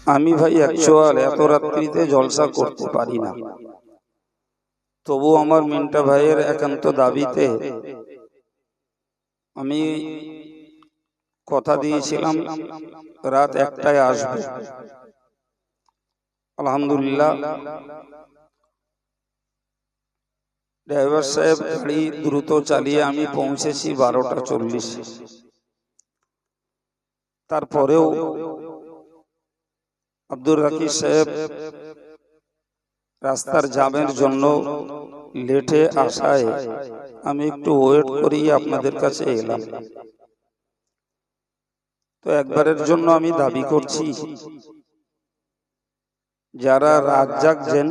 আমি ভাই অ্যাকচুয়াল এত রাত্রিতে জলসা করতে পারি না, তবু আমার মিন্টা ভাইয়ের একান্ত দাবিতে আমি কথা দিয়েছিলাম রাত 1টায় আসবো। আলহামদুলিল্লাহ ড্রাইভার সাহেব গাড়ি দ্রুত চালিয়ে আমি পৌঁছেছি 12টা 40। তারপরেও আব্দুর রাকিব সাহেব রাস্তার জ্যামের জন্য লেটে আসায় আমি একটু ওয়েট করি আপনাদের কাছে এলাম। তো একবারের জন্য আমি দাবি করছি, যারা রাত জাগছেন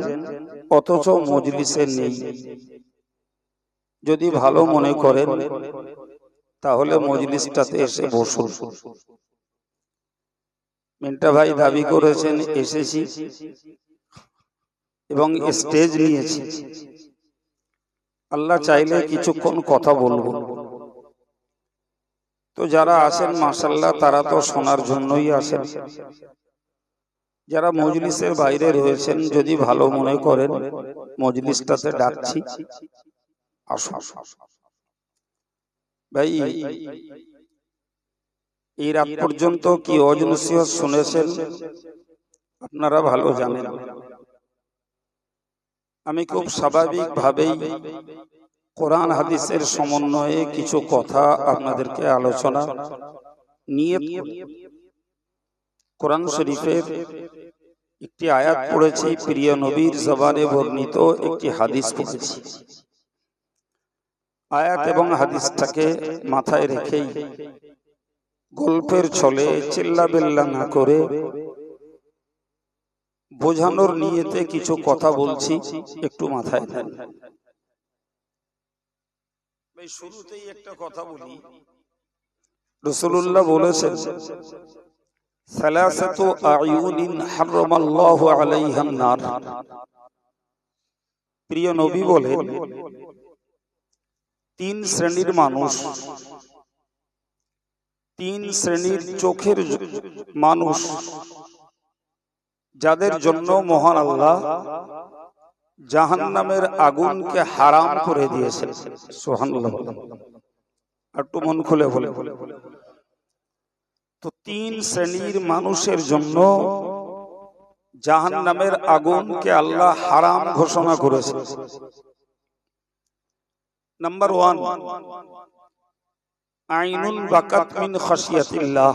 অথচ মজলিসে নেই, যদি ভালো মনে করেন তাহলে মজলিসটাতে এসে বসুন। মিন্টা ভাই দাবি করেছেন, এসেছি এবং স্টেজ নিয়েছি। আল্লাহ চাইলে কিছুক্ষণ কথা বলবো। তো যারা আসেন মাশাআল্লাহ তারা তো শোনার জন্যই আসেন। যারা মজলিসের বাইরে রয়েছেন যদি ভালো মনে করেন মজলিসটাতে ডাকছি, আসুন। ভাই এই রাত পর্যন্ত কি ওয়াজ নসিহত শুনেছেন আপনারা ভালো জানেন। আমি খুব স্বাভাবিকভাবেই কোরআন হাদিসের সমন্বয়ে কিছু কথা আপনাদেরকে আলোচনা নিয়ে কোরআন শরীফের একটি আয়াত পড়েছি, প্রিয় নবীর জবানে বর্ণিত একটি হাদিস পড়েছি। আয়াত এবং হাদিসটাকে মাথায় রেখেই গল্পের ছলে চিল্লাবিল্লা না করে বোঝানোর নিয়তে কিছু কথা বলছি, একটু মাথায় নেন। শুরুতেই একটা কথা বলি, রাসূলুল্লাহ বলেছেন সালাসাতু আয়ুনিন হারামাল্লাহু আলাইহান নার। প্রিয় নবী বলেন 3 শ্রেণীর মানুষ, 3 শ্রেণীর চোখের মানুষ, যাদের জন্য মহান আল্লাহ জাহান্নামের আগুনকে হারাম করে দিয়েছেন। সুবহানাল্লাহ। একটু মন খুলে বলে। তো 3 শ্রেণীর মানুষের জন্য জাহান্নামের আগুনকে আল্লাহ হারাম ঘোষণা করেছেন। নাম্বার 1, আইনুন বাকাত মিন খাশিয়াতিল্লাহ।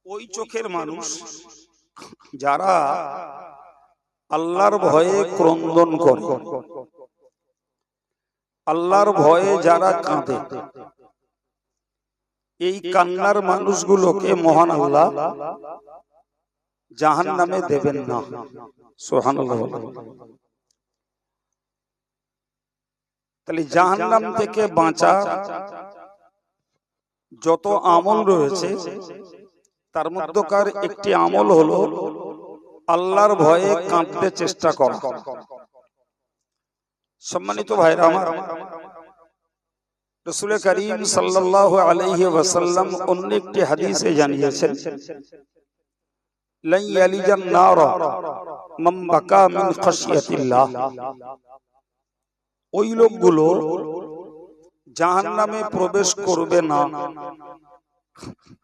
ওই চোখের মানুষ যারা আল্লাহর ভয়ে ক্রন্দন করে, আল্লাহর ভয়ে যারা কাঁদে, এই কান্নার মানুষগুলোকে মহান আল্লাহ জাহান্নামে দেবেন না। সুবহানাল্লাহ। তাহলে জাহান্নাম থেকে বাঁচা যত আমল রয়েছে তার মধ্যকার একটি আমল হলো আল্লাহর ভয়ে কাঁদতে চেষ্টা করা। সম্মানিত ভাইরা আমার, রাসূল করিম সাল্লাল্লাহু আলাইহি ওয়াসাল্লাম অন্য একটি হাদিসে জানিয়েছেন, লা ইয়ালিজান নার মান বাকা মিন খাশিয়াতিল্লাহ। ওই লোকগুলো জাহান্নামে প্রবেশ করবে না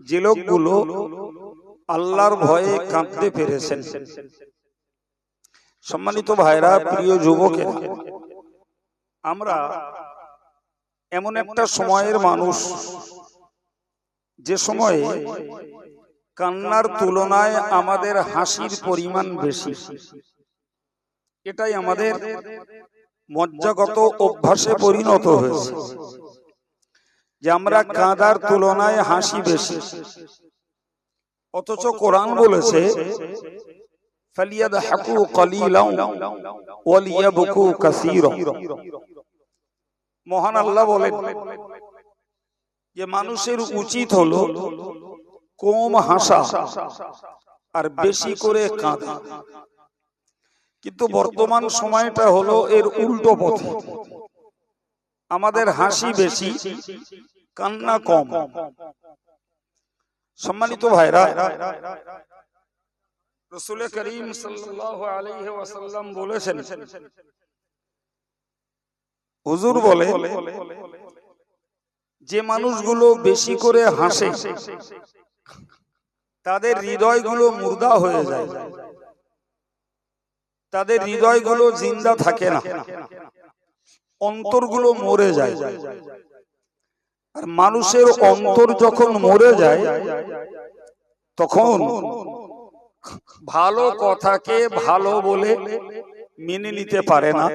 যে লোকগুলো আল্লাহর ভয়ে কাঁদতে পেরেছেন। সম্মানিত ভাইরা, প্রিয় যুবকেরা, আমরা এমন একটা সময়ের মানুষ যে সময়ে কান্নার তুলনায় আমাদের হাসির পরিমাণ বেশি। এটাই আমাদের মজ্জাগত অভ্যাসে পরিণত হয়েছে যে আমরা কাঁদার তুলনায় হাসি বেশি। অথচ কোরআন বলেছে ফালিয়াদহাকু কালিলান ওয়ালিয়াবকু কাসীরা। মহান আল্লাহ বলেন যে মানুষের উচিত হলো কম হাসা আর বেশি করে কাঁদা। কিন্তু বর্তমান সময়টা হলো এর উল্টো পথে। আমাদের হাসি বেশি, কান্না কম। সম্মানিত ভাইরা, রাসূল করিম সাল্লাল্লাহু আলাইহি ওয়াসাল্লাম বলেছেন, হুজুর বলে, যে মানুষগুলো বেশি করে হাসে তাদের হৃদয়গুলো মুর্দা হয়ে যায়, তাদের হৃদয়গুলো জিন্দা থাকে না, অন্তরগুলো মরে যায়। আর মানুষের অন্তর যখন মরে যায় তখন ভালো কথাকে ভালো বলে মেনে নিতে পারে না,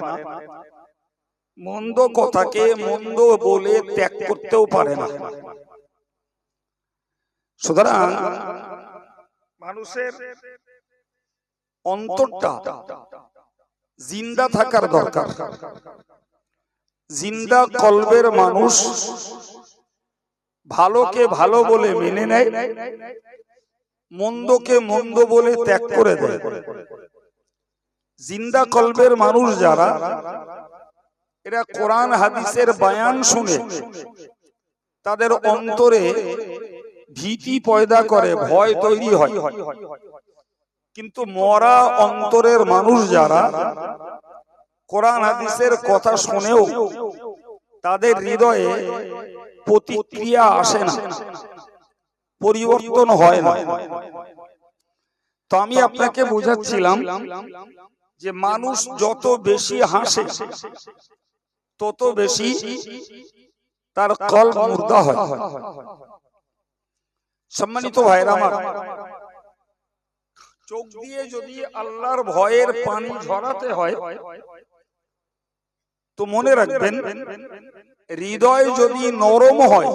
মন্দ কথাকে মন্দ বলে ত্যাগ করতেও পারে না। সুতরাং মানুষের অন্তরটা জিন্দা থাকার দরকার। জিন্দা কলবের মানুষ ভালোকে ভালো বলে মেনে নেয়, মন্দকে মন্দ বলে ত্যাগ করে দেয়। জিন্দা কলবের মানুষ যারা, এরা কোরআন হাদিসের বয়ান শুনে তাদের অন্তরে ভীতি পয়দা করে, ভয় তৈরি হয়। কিন্তু মরা অন্তরের মানুষ যারা কোরআন হাদিসের কথা শুনেও তাদের হৃদয়ে প্রতিক্রিয়া আসে না, পরিবর্তন হয় না। তো আমি আপনাকে বোঝাচ্ছিলাম যে মানুষ যত বেশি হাসে তত বেশি তার কলব মুর্দা হয়। সম্মানিত ভাইরা আমার, চোখ দিয়ে যদি আল্লাহর ভয়ের পানি ঝরাতে হয় তো মনে রাখবেন, হৃদয় যদি নরম হয়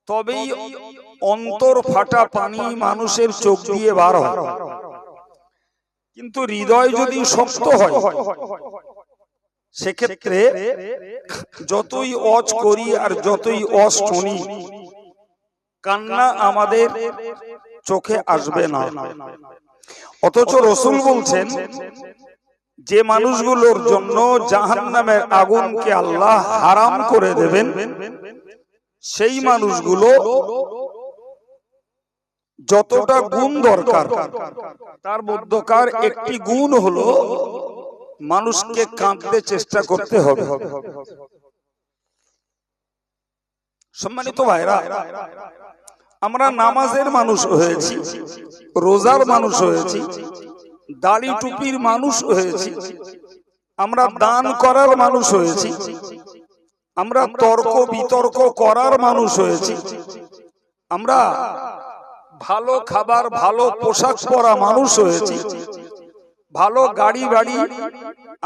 তবেই অন্তর ফাটা পানি মানুষের চোখ দিয়ে বার হয়। কিন্তু হৃদয় যদি শক্ত হয় সেক্ষেত্রে যতই ওয়াজ করি আর যতই ওয়াজ শুনি, কান্না আমাদের চোখে আসবে না। অথচ রাসূল বলছেন, যে মানুষগুলোর জন্য জাহান্নামের আগুনকে আল্লাহ হারাম করে দেবেন, সেই মানুষগুলো যতটা গুণ দরকার তার মধ্যকার একটি গুণ হলো মানুষকে কাঁদতে চেষ্টা করতে হবে। সম্মানিত ভাইরা, আমরা নামাজের মানুষ হয়েছি, রোজার মানুষ হয়েছি, দাড়ি টুপির মানুষ হয়েছি, আমরা দান করার মানুষ হয়েছি, আমরা তর্ক বিতর্ক করার মানুষ হয়েছি, আমরা ভালো খাবার ভালো পোশাক পরা মানুষ হয়েছি, ভালো গাড়ি বাড়ি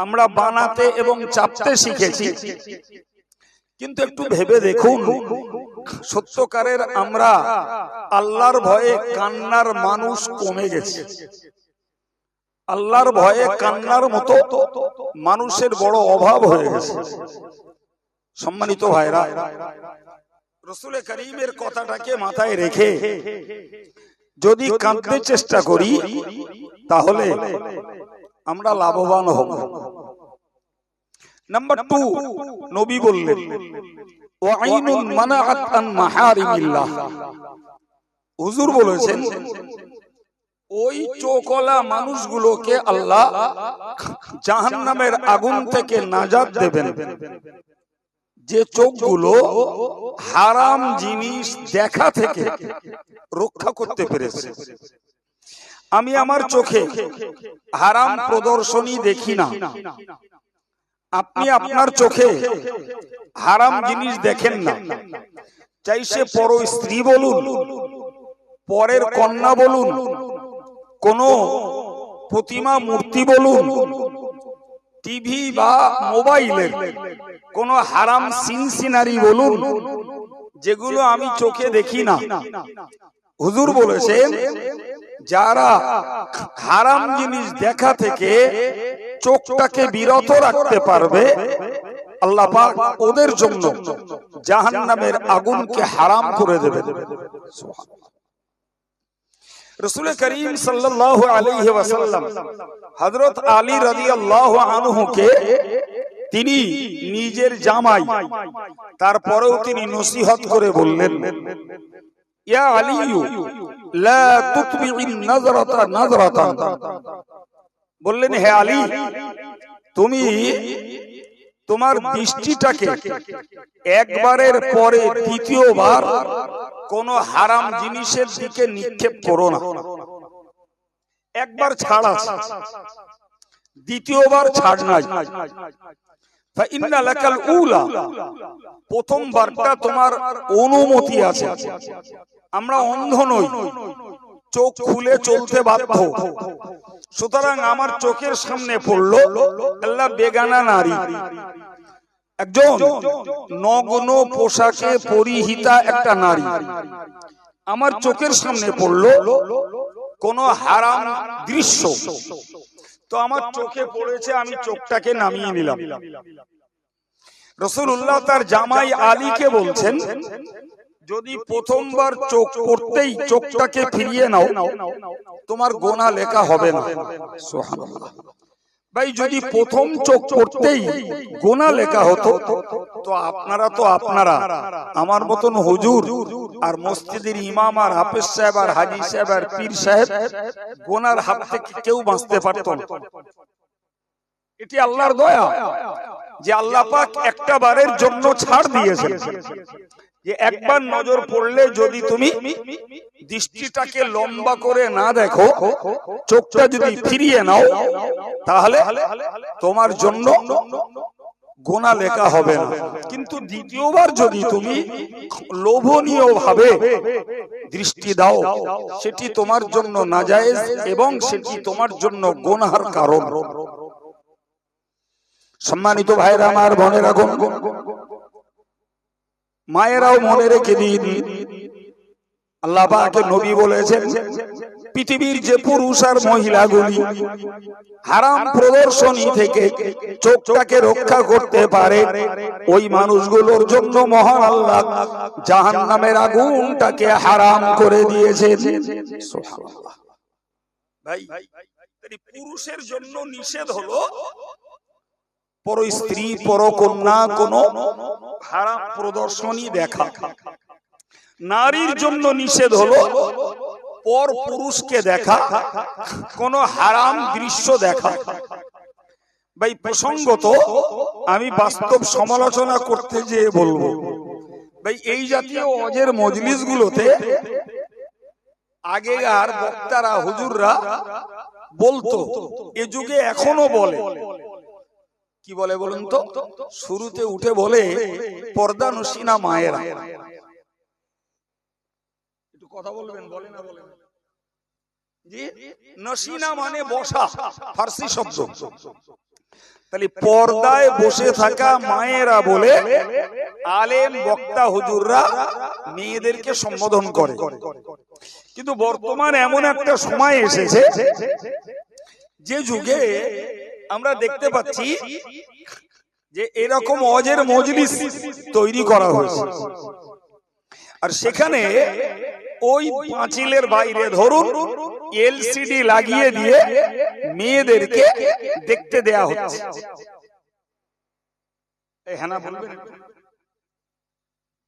আমরা বানাতে এবং চাপতে শিখেছি। কিন্তু একটু ভেবে দেখুন, সত্যকারের আমরা আল্লাহর ভয়ে কান্নার মানুষ কমে গেছে। আল্লাহর ভয়ে কান্নার মতো মানুষের বড় অভাব হয়ে গেছে। সম্মানিত ভাইরা, রাসূল করিমের কথাটাকে মাথায় রেখে যদি কাঁদতে চেষ্টা করি তাহলে আমরা লাভবান হব। নাম্বার 2, নবী বললেন, ওয়াইনুন মানাআত আন মাহারিমিল্লাহ। হুজুর বলেছেন, ওই চোখওয়ালা মানুষগুলোকে আল্লাহ জাহান্নামের আগুন থেকে নাজাত দেবেন যে চোখগুলো হারাম জিনিস দেখা থেকে রক্ষা করতে পেরেছে। আমি আমার চোখে হারাম প্রদর্শনী দেখি না, আপনি আপনার চোখে হারাম জিনিস দেখেন না। চাই সে পর স্ত্রী বলুন, পরের কন্যা বলুন, কোন প্রতিমা মূর্তি বলুন, টিভি বা মোবাইলের কোন হারাম সিন সিনারি বলুন, যেগুলো আমি চোখে দেখি না। হুজুর বলেছেন, যারা হারাম জিনিস দেখা থেকে চোখটাকে বিরত রাখতে পারবে, আল্লাহ পাক ওদের জন্য জাহান্নামের আগুনকে হারাম করে দেবেন। রাসূল করিম সাল্লাল্লাহু আলাইহি ওয়াসাল্লাম হযরত আলী রাদিয়াল্লাহু আনহুকে তিনি নিজের জামাই, তারপরেও তিনি নসিহত করে বললেন, ইয়া আলিয়ু লা তুতবি'ন নাযরাতা নাযরাতান, বললেন হে আলী, তুমি তোমার দৃষ্টিটাকে একবারের পরে দ্বিতীয়বার কোন হারাম জিনিসের দিকে নিক্ষেপ করো না। একবার ছাড় আছে, দ্বিতীয়বার ছাড় নাই। ফাইন্না লাকাল উলা, প্রথমবারটা তোমার অনুমতি আছে। আমরা অন্ধ নই, চোখ খুলে চলতে বাধ্য। সুতরাং আমার চোখের সামনে পড়লো আল্লাহ বেগানা নারী, একজন নগ্ন পোশাকে পরিহিতা একটা নারী। আমার চোখের সামনে পড়লো কোন হারাম দৃশ্য, তো আমার চোখে পড়েছে, আমি চোখটাকে নামিয়ে নিলাম। রাসূলুল্লাহ তার জামাই আলীকে বলছেন, যদি প্রথমবার চোখ পড়তেই চোখটাকে ফিরিয়ে নাও, তোমার গুনাহ লেখা হবে না। সুবহানাল্লাহ। ভাই, যদি প্রথম চোখ পড়তেই গুনাহ লেখা হতো, তো আপনারা আমার মতন হুজুর আর মসজিদের ইমাম আর হাফেজ সাহেব আর হাজী সাহেব আর পীর সাহেব গুনাহর হাত থেকে কেউ বাঁচতে পারত না। এটি আল্লাহর দয়া যে আল্লাহ পাক একটা বারের জন্য ছাড় দিয়েছেন, যে একবার নজর পড়লে যদি তুমি দৃষ্টিটাকে লম্বা করে না দেখো, চোখটা যদি ফিরিয়ে নাও, তাহলে তোমার জন্য গুনাহ লেখা হবে না। কিন্তু দ্বিতীয়বার যদি তুমি লোভনীয় ভাবে দৃষ্টি দাও, সেটি তোমার জন্য নাজায়েজ এবং সেটি তোমার জন্য গুনাহের কারণ। সম্মানিত ভাইরা আমার, মনে রাখুন, মায়েরাও মনে রেখে দিন, আল্লাহ পাকের নবী বলেছেন, পৃথিবীর যে পুরুষ আর মহিলাগুলি হারাম প্রদর্শনী থেকে চোখটাকে রক্ষা করতে পারে, ওই মানুষগুলোর জন্য মহান আল্লাহ জাহান্নামের আগুনটাকে হারাম করে দিয়েছেন। সুবহানাল্লাহ। ভাই, পুরুষের জন্য নিষেধ হলো পর স্ত্রী পর কন্যা কোন হারাম প্রদর্শনী দেখা। নারীর জন্য নিষেধ হলো পর পুরুষকে দেখা, কোন হারাম দৃশ্য দেখা। ভাই, প্রসঙ্গত আমি বাস্তব সমালোচনা করতে যেয়ে বলবো, ভাই এই জাতীয় ওয়াজের মজলিস গুলোতে আগেকার বক্তারা হুজুররা বলতো, এ যুগে এখনো বলে, কি বলে বলুন তো? শুরুতে উঠে বলে পর্দা নসিনা মায়েরা। একটু কথা বলবেন, বলে না বলেন? জি, নসিনা মানে বসা, ফার্সি শব্দ। তাহলে পর্দায় বসে থাকা মায়েরা বলে আলেম বক্তা হুজুররা মেয়েদেরকে সম্বোধন করে। কিন্তু বর্তমান এমন একটা সময় এসেছে যে যুগে আমরা দেখতে পাচ্ছি যে এরকম ওয়াজের মজলিস তৈরি করা হয়েছে, আর সেখানে ওই পাঁচিলের বাইরে ধরুন এলসিডি লাগিয়ে দিয়ে মেয়েদেরকে দেখতে দেয়া হচ্ছে। হ্যাঁ না বলবেন?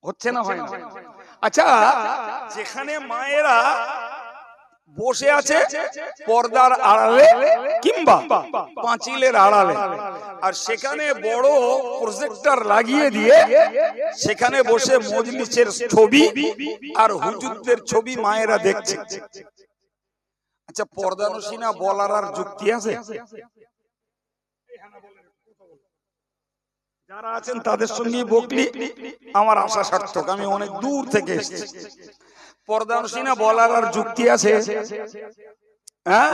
হচ্ছে না, হয় না? আচ্ছা, যেখানে মায়েরা বসে আছে পর্দার আড়ালে কিংবা পাঁচিলের আড়ালে, আর সেখানে বড় প্রজেক্টর লাগিয়ে দিয়ে সেখানে বসে মজলিসের ছবি আর হুজুরদের ছবি মায়েরা দেখছে। আচ্ছা, পর্দা নসিনা বলার আর যুক্তি আছে? যারা আছেন তাদের সঙ্গে বকলি আমার আশা সার্থক, আমি অনেক দূর থেকে এসেছি। পর্দা নসিনা বলার আর যুক্তি আছে? হ্যাঁ,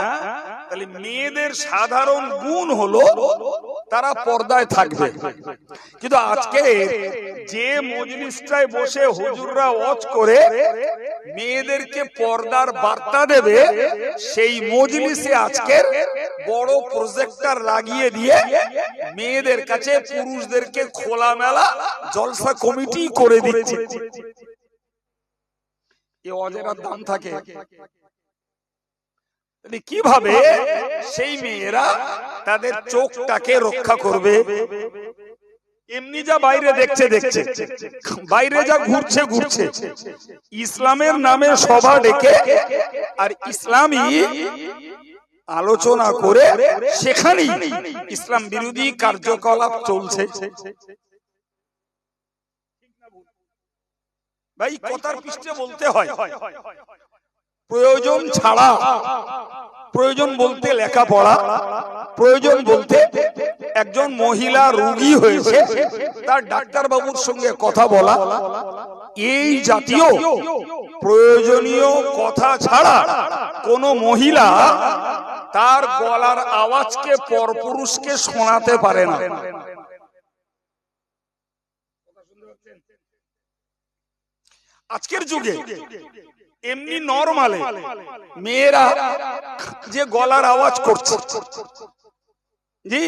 তাহলে মেয়েদের সাধারণ গুণ হলো তারা পর্দায় থাকবে। কিন্তু আজকে যে মজলিসটায় বসে হুজুররা ওয়াজ করে মেয়েদেরকে পর্দার বার্তা দেবে, সেই মজলিসে আজকের বড় প্রজেক্টর লাগিয়ে দিয়ে মেয়েদের কাছে পুরুষদেরকে খোলামেলা জলসা কমিটি করে দিচ্ছে। এই ওয়াজের দাম থাকে। কিভাবে সেই মেয়েরা তাদের চোখটাকে রক্ষা করবে? এমনি যা বাইরে দেখছে দেখছে, বাইরে যা ঘুরছে ঘুরছে, ইসলামের নামে সভা ডেকে আর ইসলামী আলোচনা করে সেখানেই ইসলাম বিরোধী কার্যকলাপ চলছে। ভাই কথার পৃষ্ঠে বলতে হয়, প্রয়োজন ছাড়া, প্রয়োজন বলতে লেখাপড়া, প্রয়োজন বলতে একজন মহিলা রোগী হয়েছে তার ডাক্তার বাবুর সঙ্গে কথা বলা, এই জাতীয় প্রয়োজনীয় কথা ছাড়া কোন মহিলা তার গলার আওয়াজকে পরপুরুষকে শোনাতে পারে না। আজকের যুগে এমনি নরমালে মেয়েরা যে গলার আওয়াজ করছে, জি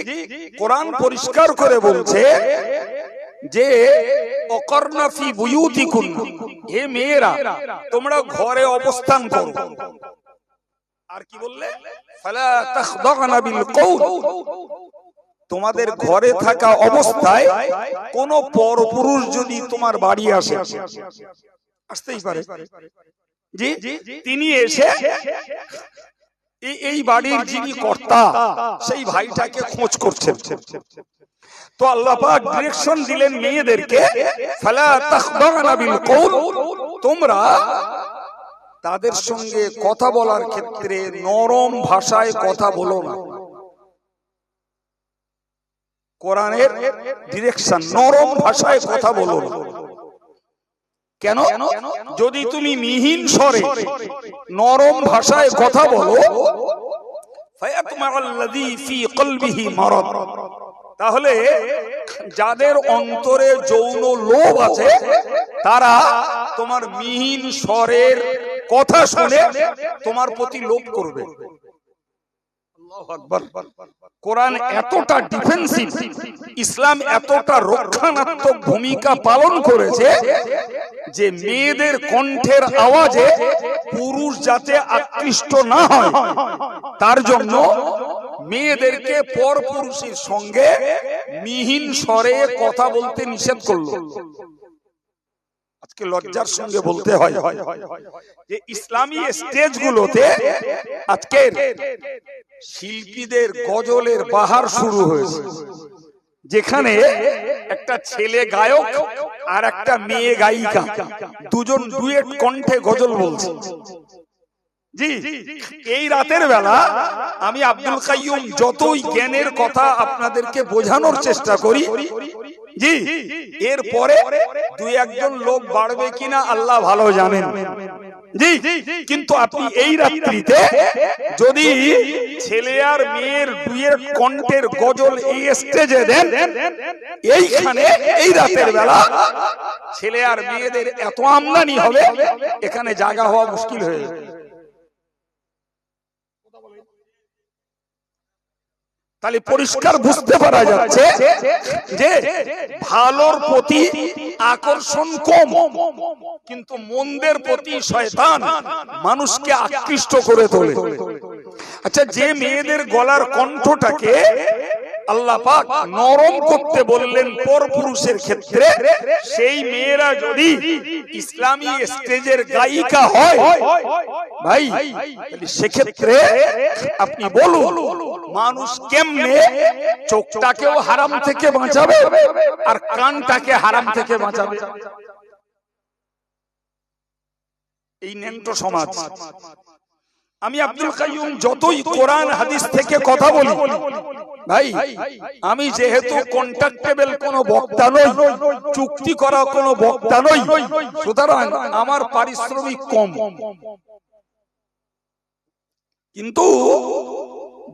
কোরআন পরিষ্কার করে বলছে যে অকর্ণা ফি বুয়ুতিকুন্না, হে মেয়েরা তোমরা ঘরে অবস্থান করো। আর কি বললে? ফালা তাখদানা বিল কওল, তোমাদের ঘরে থাকা অবস্থায় কোন পরপুরুষ যদি তোমার বাড়ি আসে, আসতেই পারে, জি তিনি এসে এই বাড়ির যিনি কর্তা সেই ভাইটাকে খোঁজ করছেন, তো আল্লাহ পাক ডিরেকশন দিলেন মেয়েদেরকে, ফালা তাখদানা বিল কওল, তোমরা তাদের সঙ্গে কথা বলার ক্ষেত্রে নরম ভাষায় কথা বলো না। কোরআনের ডিরেকশন, নরম ভাষায় কথা বলো না। কেন? যদি তুমি মিহিন স্বরে নরম ভাষায় কথা বলো, ফায়াতমাআল্লাযী ফী কলবিহি মারাদ, তাহলে যাদের অন্তরে যৌন লোভ আছে তারা তোমার মিহিন স্বরের কথা শুনে তোমার প্রতি লোভ করবে। আল্লাহু আকবার। কোরআন এতটা ডিফেন্সিভ, ইসলাম এতটা রক্ষণাত্মক ভূমিকা পালন করেছে যে মেয়েদের কণ্ঠের আওয়াজে পুরুষ যাতে আকৃষ্ট না হয় তার জন্য মেয়েদেরকে পরপুরুষের সঙ্গে মিহিন স্বরে কথা বলতে নিষেধ করলো। আজকে লজ্জার সঙ্গে বলতে হয় যে ইসলামী স্টেজগুলোতে আজকে শিল্পীদের গজলের বাহার শুরু হয়েছে, যেখানে একটা ছেলে গায়ক আর একটা মেয়ে গায়িকা দুজন ডুয়েট কণ্ঠে গজল বলছে। জি এই রাতের বেলা আমি আব্দুল কাইয়ুম যতই জ্ঞানের কথা আপনাদেরকে বোঝানোর চেষ্টা করি, জি এরপরে দুই একজন লোক বাড়বে কিনা আল্লাহ ভালো জানেন, জি কিন্তু আপনি এই রাত্রিতে যদি ছেলে আর মেয়ের ডুয়েট কণ্ঠের গজল এই স্টেজে দেন, এইখানে এই রাতের বেলা ছেলে আর মেয়েদের এত আমদানি হবে এখানে জায়গা হওয়া মুশকিল হয়ে যাবে। তাহলে পরিষ্কার বুঝতে পারা যাচ্ছে যে ভালোর প্রতি আকর্ষণ কম, কিন্তু মন্দের প্রতি শয়তান মানুষকে আকৃষ্ট করে তোলে। আচ্ছা, যে মেয়েদের গলার কণ্ঠটাকে আল্লাহ পাক নরম করতে বললেন পরপুরুষের ক্ষেত্রে, সেই মেয়েরা যদি ইসলামী স্টেজের গায়িকা হয় ভাই, সেক্ষেত্রে আপনি বলুন মানুষ কেমনে চোখটাকেও হারাম থেকে বাঁচাবে আর কানটাকে হারাম থেকে বাঁচাবে? এই নেন্টো সমাজ। আমি আব্দুল কাইয়ুম যতই কোরআন হাদিস থেকে কথা বলি ভাই, আমি যেহেতু কন্ট্রাক্টেবল কোন বক্তা নই, চুক্তি করা কোন বক্তা নই, সুতরাং আমার পারিশ্রমিক কম। কিন্তু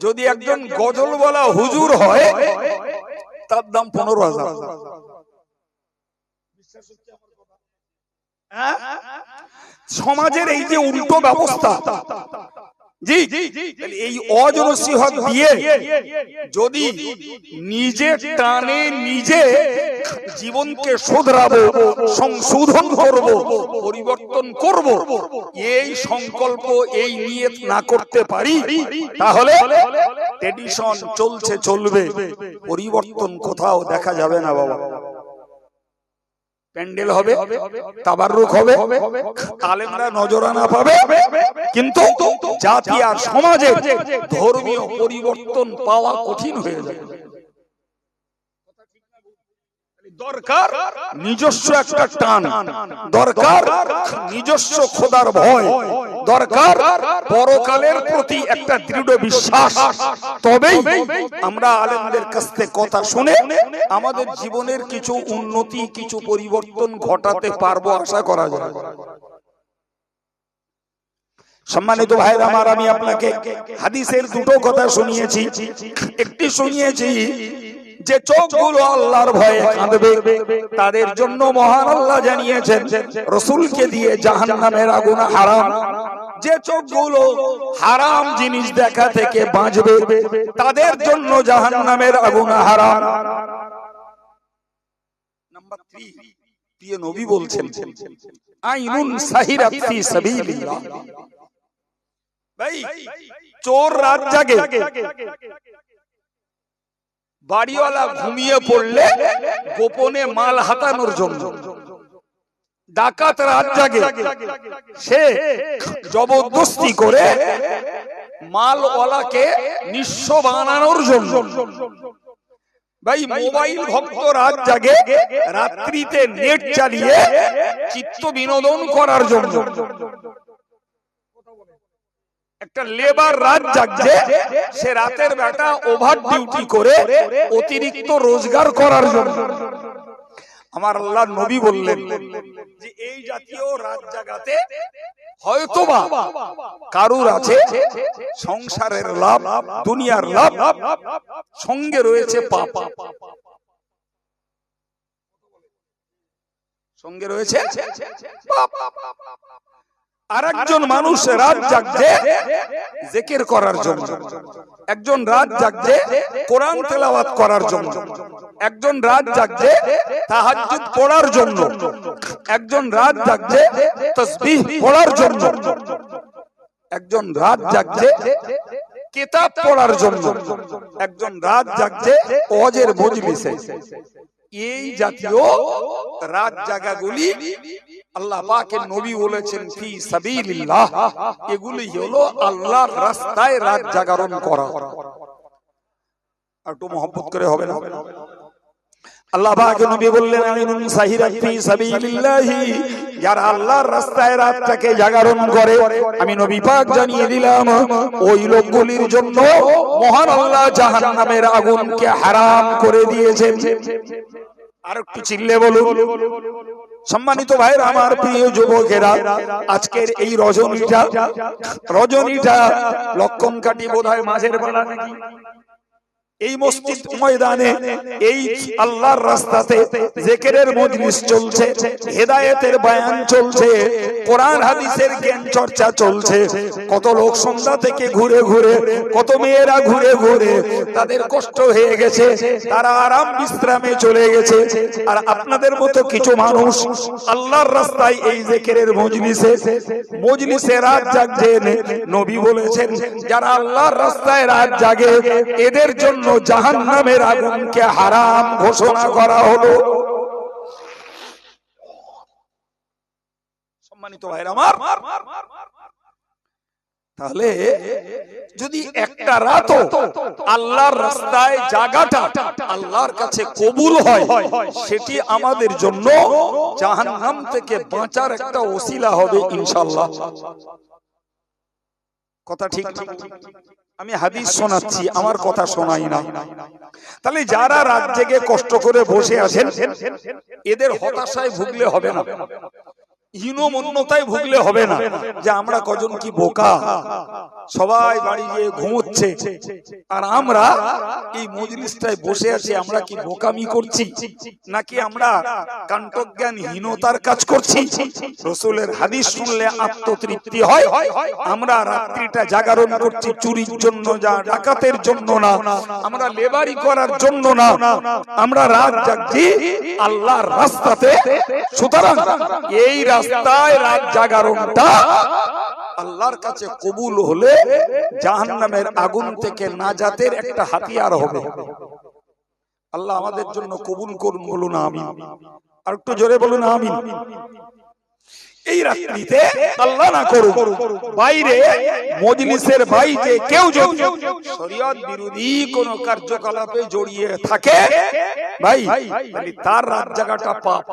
যদি একজন গজল বলা হুজুর হয় তার দাম 15,000। সমাজের এই যে উল্টো ব্যবস্থা, জি এই অজনসিহত দিয়ে যদি নিজে টানে নিজে জীবনকে শোধরাবো, সংশোধন করব, পরিবর্তন করব, এই সংকল্প এই নিয়ত না করতে পারি, তাহলে ট্রেডিশন চলছে চলবে, পরিবর্তন কোথাও দেখা যাবে না বাবা। প্যান্ডেল হবে, তাবাররুক হবে, আলেমরা নজরানা পাবে, কিন্তু জাতি আর সমাজে ধর্মীয় পরিবর্তন পাওয়া কঠিন হয়ে যাবে। দরকার নিজস্ব একটা টান, দরকার নিজস্ব খোদার ভয়, দরকার পরকালের প্রতি একটা দৃঢ় বিশ্বাস। তবেই আমরা আলেমদের কাছ থেকে কথা শুনে আমাদের জীবনের কিছু উন্নতি, কিছু পরিবর্তন ঘটাতে পারবো আশা করা যায়। সম্মানিত ভাইরা আমার, আমি আপনাকে হাদিসের দুটো কথা শুনিয়েছি। একটি শুনিয়েছি যে চোখগুলো আল্লাহর ভয়ে কাঁদবে, তাদের জন্য মহান আল্লাহ জানিয়েছেন রাসূলকে দিয়ে জাহান্নামের আগুন হারাম। যে চোখগুলো হারাম জিনিস দেখা থেকে বাঁচবে, তাদের জন্য জাহান্নামের আগুন হারাম। নাম্বার 3, প্রিয় নবী বলছেন আইনুন সাহিরাত ফি সাবিলিল্লাহ। ভাই, চোর রাত জাগে, বাড়িওয়ালা ঘুমিয়ে পড়লে গোপনে মাল হাতানোর জন্য। ডাকাত রাত জাগে, সে জবরদস্তি করে মালওয়ালাকে নিঃস্ব বানানোর জন্য। ভাই, মোবাইল ভক্ত রাত জাগে রাত্রিতে নেট চালিয়ে চিত্ত বিনোদন করার জন্য। একটা লেবার রাত জাগছে, সে রাতের বেলা ওভার ডিউটি করে অতিরিক্ত রোজগার করার জন্য। আমার আল্লাহর নবী বললেন যে এই জাতীয় রাত জাগাতে হয়তোবা কারুর আছে সংসারের লাভ, দুনিয়ার লাভ, সঙ্গে রয়েছে পাপ, সঙ্গে রয়েছে পাপ। আরেকজন মানুষ রাত জাগছে জিকির করার জন্য, একজন রাত জাগছে কোরআন তেলাওয়াত করার জন্য, একজন রাত জাগছে তাহাজ্জুদ পড়ার জন্য, একজন রাত জাগছে তাসবিহ পড়ার জন্য, একজন রাত জাগছে কিতাব পড়ার জন্য, একজন রাত জাগছে ওয়াজের মজলিসে। এই জাতীয় রাত জাগাগুলি আল্লাহ পাকের নবী বলেছেন ফি সাবিলিল্লাহ, এগুলি হলো আল্লাহর রাস্তায় রাত জাগরণ করা। একটু মহব্বত করে হবে না? আল্লাহ পাকের নবী বললেন আইনুন সাহিরাত ফি সাবিলিল্লাহ, যারা আল্লাহর রাস্তায় রাতটাকে জাগরণ করে, আমি নবী পাক জানিয়ে দিলাম ওই লোকগুলির জন্য মহান আল্লাহ জাহান্নামের আগুনকে হারাম করে দিয়েছেন। আর একটু চিল্লে বলুন। সম্মানিত ভাইরা আমার, প্রিয় যুবকেরা, আজকের এই রজনীটা লক্ষণ কাটি বোধহয় মাঝের বেলা নাকি, এই মসজিদ ময়দানে এই আল্লাহর রাস্তাতে জিকিরের মজলিস চলছে, হেদায়েতের বয়ান চলছে, কোরআন হাদিসের জ্ঞান চর্চা চলছে। কত লোক সন্ধ্যা থেকে ঘুরে ঘুরে, কত মেয়েরা ঘুরে ঘুরে তাদের কষ্ট হয়ে গেছে, তারা আরাম বিশ্রামে চলে গেছে। আর আপনাদের মতো কিছু মানুষ আল্লাহর রাস্তায় এই জিকিরের মজলিসে রাত জাগছেন। নবী বলেছেন যারা আল্লাহর রাস্তায় রাত জাগে এদের জন্য জাহান্নামের আগুনকে হারাম ঘোষণা করা হলো। সম্মানিত ভাইরা আমার, তাহলে যদি একটা রাত আল্লাহর রাস্তায় জাগাটা আল্লাহর কাছে কবুল হয়, সেটি আমাদের জন্য জাহান্নাম থেকে বাঁচার একটা ওসিলা হবে ইনশাআল্লাহ। কথা ঠিক? আমি হাদিস শোনাচ্ছি, আমার কথা শোনাই না। তাহলে যারা রাত জেগে কষ্ট করে বসে আছেন, এদের হতাশায় ভুগলে হবে না, হীনমন্যতায় ভুগলে হবে না যে আমরা কজন কি বোকা, সবাই বাড়ি গিয়ে ঘুমোচ্ছে আর আমরা এই মজলিসটায় বসে আছি, আমরা কি বোকামি করছি নাকি আমরা কাণ্ঠজ্ঞানহীনতার কাজ করছি? রাসূলের হাদিস শুনলে আত্মতৃপ্তি হয়। আমরা রাত্রিটা জাগরণ করছি চুরির জন্য, ডাকাতের জন্য না, আমরা লেবারি করার জন্য না, আমরা রাত জাগছি আল্লাহর রাস্তাতে। সুতরাং এই রাস্তায় রাত জাগরণটা আল্লাহর কাছে কবুল হলে জাহান্নামের আগুন থেকে নাজাতের একটা হাতিয়ার হবে। আল্লাহ আমাদের জন্য কবুল করুন, বলুন আমিন। আর একটু জোরে বলুন আমিন। এই রাত্রিতে আল্লাহ না করুক বাইরে মজলিসের বাইরে কেউ যদি শরীয়ত বিরোধী কোন কার্যকলাপে জড়িয়ে থাকে ভাই, তাহলে তার রাত জাগাটা পাপ।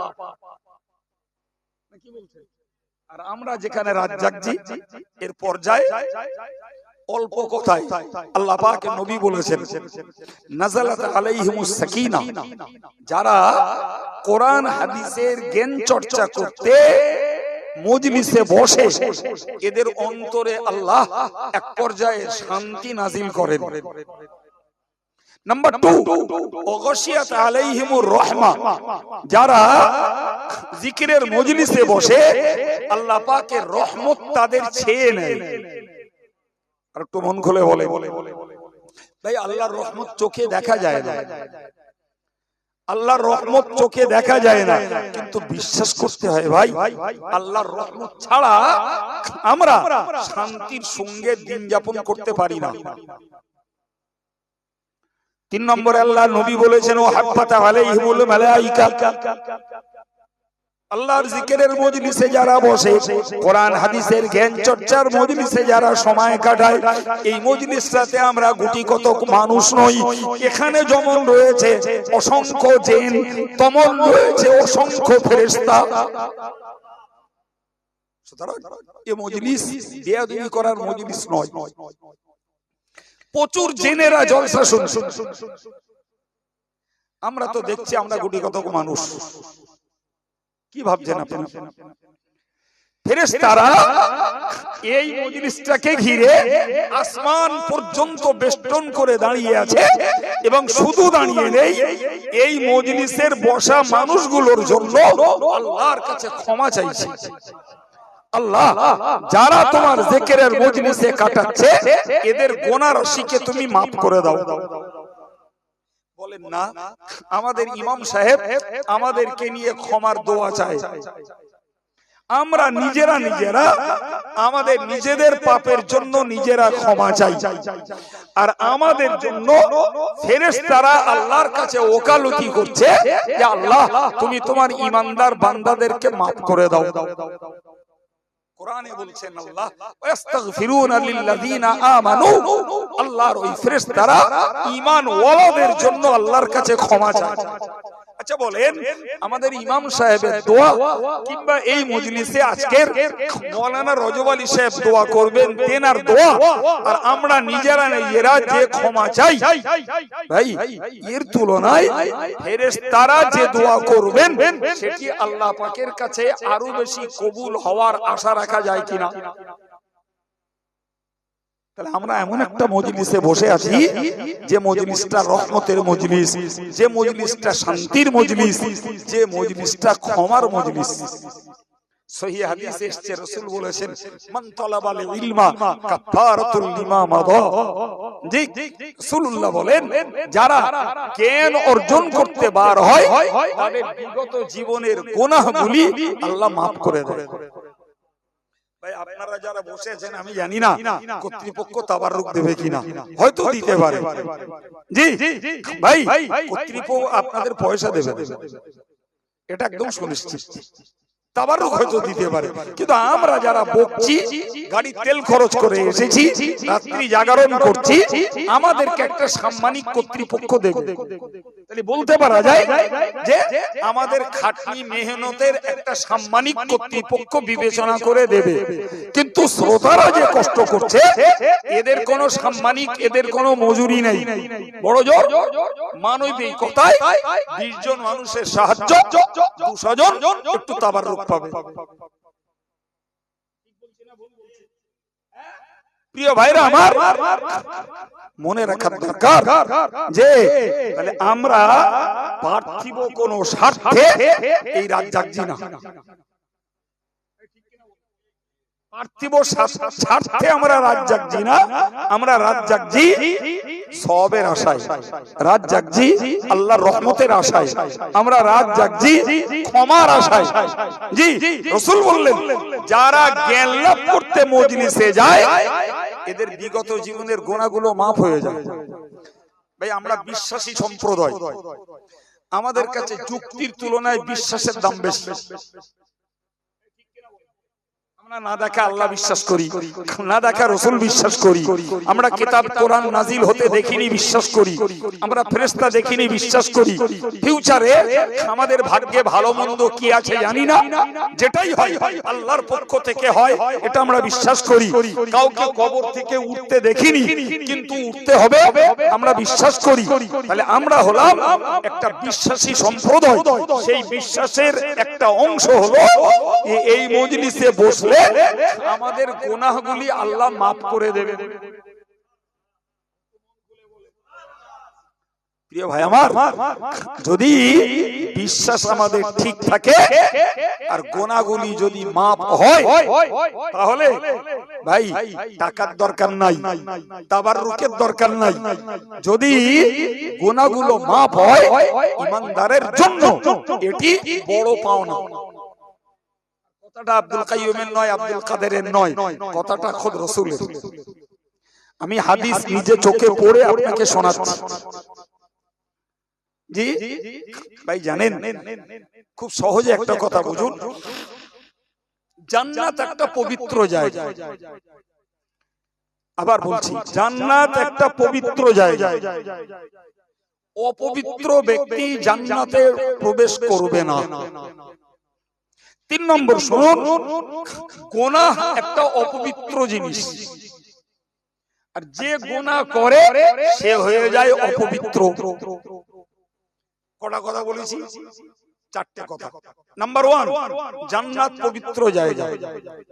আর আমরা যেখানে রাত জাগছি এর পর্যায়ে অল্প কথায় আল্লাহ পাক নবী বলেছেন, নাযালাত আলাইহিমুস সাকিনা, যারা কোরআন হাদিসের জ্ঞান চর্চা করতে মজলিসে বসে এদের অন্তরে আল্লাহ এক পর্যায়ে শান্তি নাজিল করেন। নাম্বার 2, ওয়াগশিয়াত আলাইহিমুর রাহমা, যারা জিকিরের মজলিসে বসে আল্লাহ পাকের রহমত তাদের ছেয়ে নেয়। আর একটু মন খুলে বলে ভাই, আল্লাহর রহমত চোখে দেখা যায় না, আল্লাহর রহমত চোখে দেখা যায় না, কিন্তু বিশ্বাস করতে হয় ভাই, আল্লাহর রহমত ছাড়া আমরা শান্তির সঙ্গে দিন যাপন করতে পারি না। 3 নম্বরে আল্লাহ নবী বলেছেন, ও হাফাতা আলাইহিমুল মালাইকা, আল্লাহর জিকিরের মজলিসে যারা বসে, কোরআন হাদিসের জ্ঞান চর্চার মজলিসে যারা সময় কাটায়, এই মজলিসটাতে আমরা গুটি কতক মানুষ নই, এখানে যেমন রয়েছে অসংখ্য জিন, তেমন রয়েছে অসংখ্য ফেরেশতা। সুতরাং এই মজলিস বেয়াদবি করার মজলিস নয়। প্রচুর জিনেরা জলসা শুনছে, আমরা তো দেখছি আমরা গুটি কতক মানুষ। কি ভাবছেন আপনি? ফেরেশতারা এই মজলিসটাকে ঘিরে আসমান পর্যন্ত বেষ্টন করে দাঁড়িয়ে আছে, এবং শুধু দাঁড়িয়ে নেই, এই মজলিসের বসা মানুষগুলোর জন্য আল্লাহর কাছে ক্ষমা চাইছে। আল্লাহ, যারা তোমার জিকিরের মজলিসে কাটাচ্ছে এদের গুনাহ রাশিকে তুমি মাফ করে দাও। বলেন না, আমাদের ইমাম সাহেব আমাদেরকে নিয়ে ক্ষমার দোয়া চায়। আমরা নিজেরা আমাদের নিজেদের পাপের জন্য নিজেরা ক্ষমা চাই, আর আমাদের জন্য ফেরেশতারা আল্লাহর কাছে ওকালতি করছে যে আল্লাহ তুমি তোমার ঈমানদার বান্দাদেরকে মাফ করে দাও। কোরআনে বলছেন আল্লাহ, ওয়াস্তাগফিরুনা লিল্লাযিনা আমানু, আল্লাহর ওই ফেরেশতারা ঈমান ওয়ালাদের জন্য আল্লাহর কাছে ক্ষমা চায়। আচ্ছা বলেন, আমাদের ইমাম সাহেবের দোয়া কিংবা এই মজলিসে আজকের মাওলানা রজব আলী সাহেব দোয়া করবেন, তেনার দোয়া, আর আমরা নিজেরা যে ক্ষমা চাই, ভাই এর তুলনায় ফেরেশতারা যে দোয়া করবেন সেটি আল্লাহ পাকের কাছে আরো বেশি কবুল হওয়ার আশা রাখা যায় কিনা? তাহলে আমরা এমন একটা মজলিসে বসে আছি যে মজলিসটা রহমতের মজলিস, যে মজলিসটা শান্তির মজলিস, যে মজলিসটা ক্ষমার মজলিস। সহিহ হাদিসে এসেছে, রাসূল বলেছেন, মান তালাবাল ইলমা কাফারাতুল লিমা মাদা। জি, রাসূলুল্লাহ বলেন, যারা জ্ঞান অর্জন করতে বার হয় তাদের বিগত জীবনের গুনাহগুলি আল্লাহ maaf করে দেয়। ভাই আপনারা যারা বসে আছেন আমি জানি না কর্তৃপক্ষ তাবাররুক দেবে কিনা, হয়তো দিতে পারে। জি ভাই, কর্তৃপক্ষ আপনাদের পয়সা দেবে, এটা একদম সুনিশ্চিত। তাবাররুক হয়তো দিতে পারে, কিন্তু আমরা যারা বকছি, গাড়ির তেল খরচ করে এসেছি, রাত্রি জাগরণ করছি, আমাদেরকে একটা সাম্মানিক কর্তৃপক্ষ দেবে। তাহলে বলতে পারা যায় যে আমাদের খাটনি মেহনতের একটা সাম্মানিক কর্তৃপক্ষ বিবেচনা করে দেবে। কিন্তু শ্রোতারা যে কষ্ট করছে এদের কোনো সাম্মানিক, এদের কোনো মজুরি নেই। বড় জোর মানবিকতায় 20 জন মানুষের সাহায্য 200 জন একটু তাবাররুক পাবে। প্রিয় ভাইরা আমার, মনে রাখার দরকার যে তাহলে আমরা পার্থিব কোন স্বার্থে এই রাত জাগছি না, পার্থিব স্বার্থে আমরা রাত জাগছি না, আমরা রাত জাগছি সওয়াবের আশায়, রাত জাগছি আল্লাহর রহমতের আশায়, আমরা রাত জাগছি ক্ষমার আশায়। জি, রাসূল বললেন, যারা জ্ঞান লাভ করতে মজলিসে যায় এদের বিগত জীবনের গুনাহগুলো maaf হয়ে যায়। ভাই আমরা বিশ্বাসী সম্প্রদায়, আমাদের কাছে যুক্তির তুলনায় বিশ্বাসের দাম বেশি। আমরা না দেখা আল্লাহ বিশ্বাস করি, না দেখা রসুল বিশ্বাস করি, আমরা কিতাব কোরআন নাজিল হতে দেখিনি বিশ্বাস করি, আমরা ফেরেশতা দেখিনি বিশ্বাস করি, ফিউচারে আমাদের ভাগ্যে ভালো মন্দ কি আছে জানি না, যেটাই হয় আল্লাহর পক্ষ থেকে হয় এটা আমরা বিশ্বাস করি। কাউকে কবর থেকে উঠতে দেখিনি কিন্তু উঠতে হবে আমরা বিশ্বাস করি। তাহলে আমরা হলাম একটা বিশ্বাসী সম্প্রদায়। সেই বিশ্বাসের একটা অংশ হলো এই মজলিসে বসলে আমাদের গুনাহগুলি আল্লাহ মাফ করে দেবেন। প্রিয় ভাই আমার, যদি বিশ্বাস আমাদের ঠিক থাকে আর গুনাহগুলি যদি মাফ হয়, তাহলে ভাই টাকার দরকার নাই, তাবাররুকের দরকার নাই। যদি গুনাহগুলো মাফ হয় ঈমানদারের জন্য এটি বড় পাওনা। কথাটা আব্দুল কাইয়ুমের নয়, আব্দুল কাদেরের নয়, কথাটা খোদ রাসূলের। আমি হাদিস নিজে চোখে পড়ে আপনাকে শোনাচ্ছি। জি ভাই, জানেন খুব সহজে একটা কথা বুঝুন, জান্নাত একটা পবিত্র জায়গা। আবার বলছি, জান্নাত একটা পবিত্র জায়গা। অপবিত্র ব্যক্তি জান্নাতে প্রবেশ করবে না। 3 নম্বর শুনুন, গুনাহ একটা অপবিত্র জিনিস, আর যে গুনাহ করে সে হয়ে যায় অপবিত্র। কটা কথা বলেছি? 4টে কথা। নাম্বার 1, জান্নাত পবিত্র জায়গা।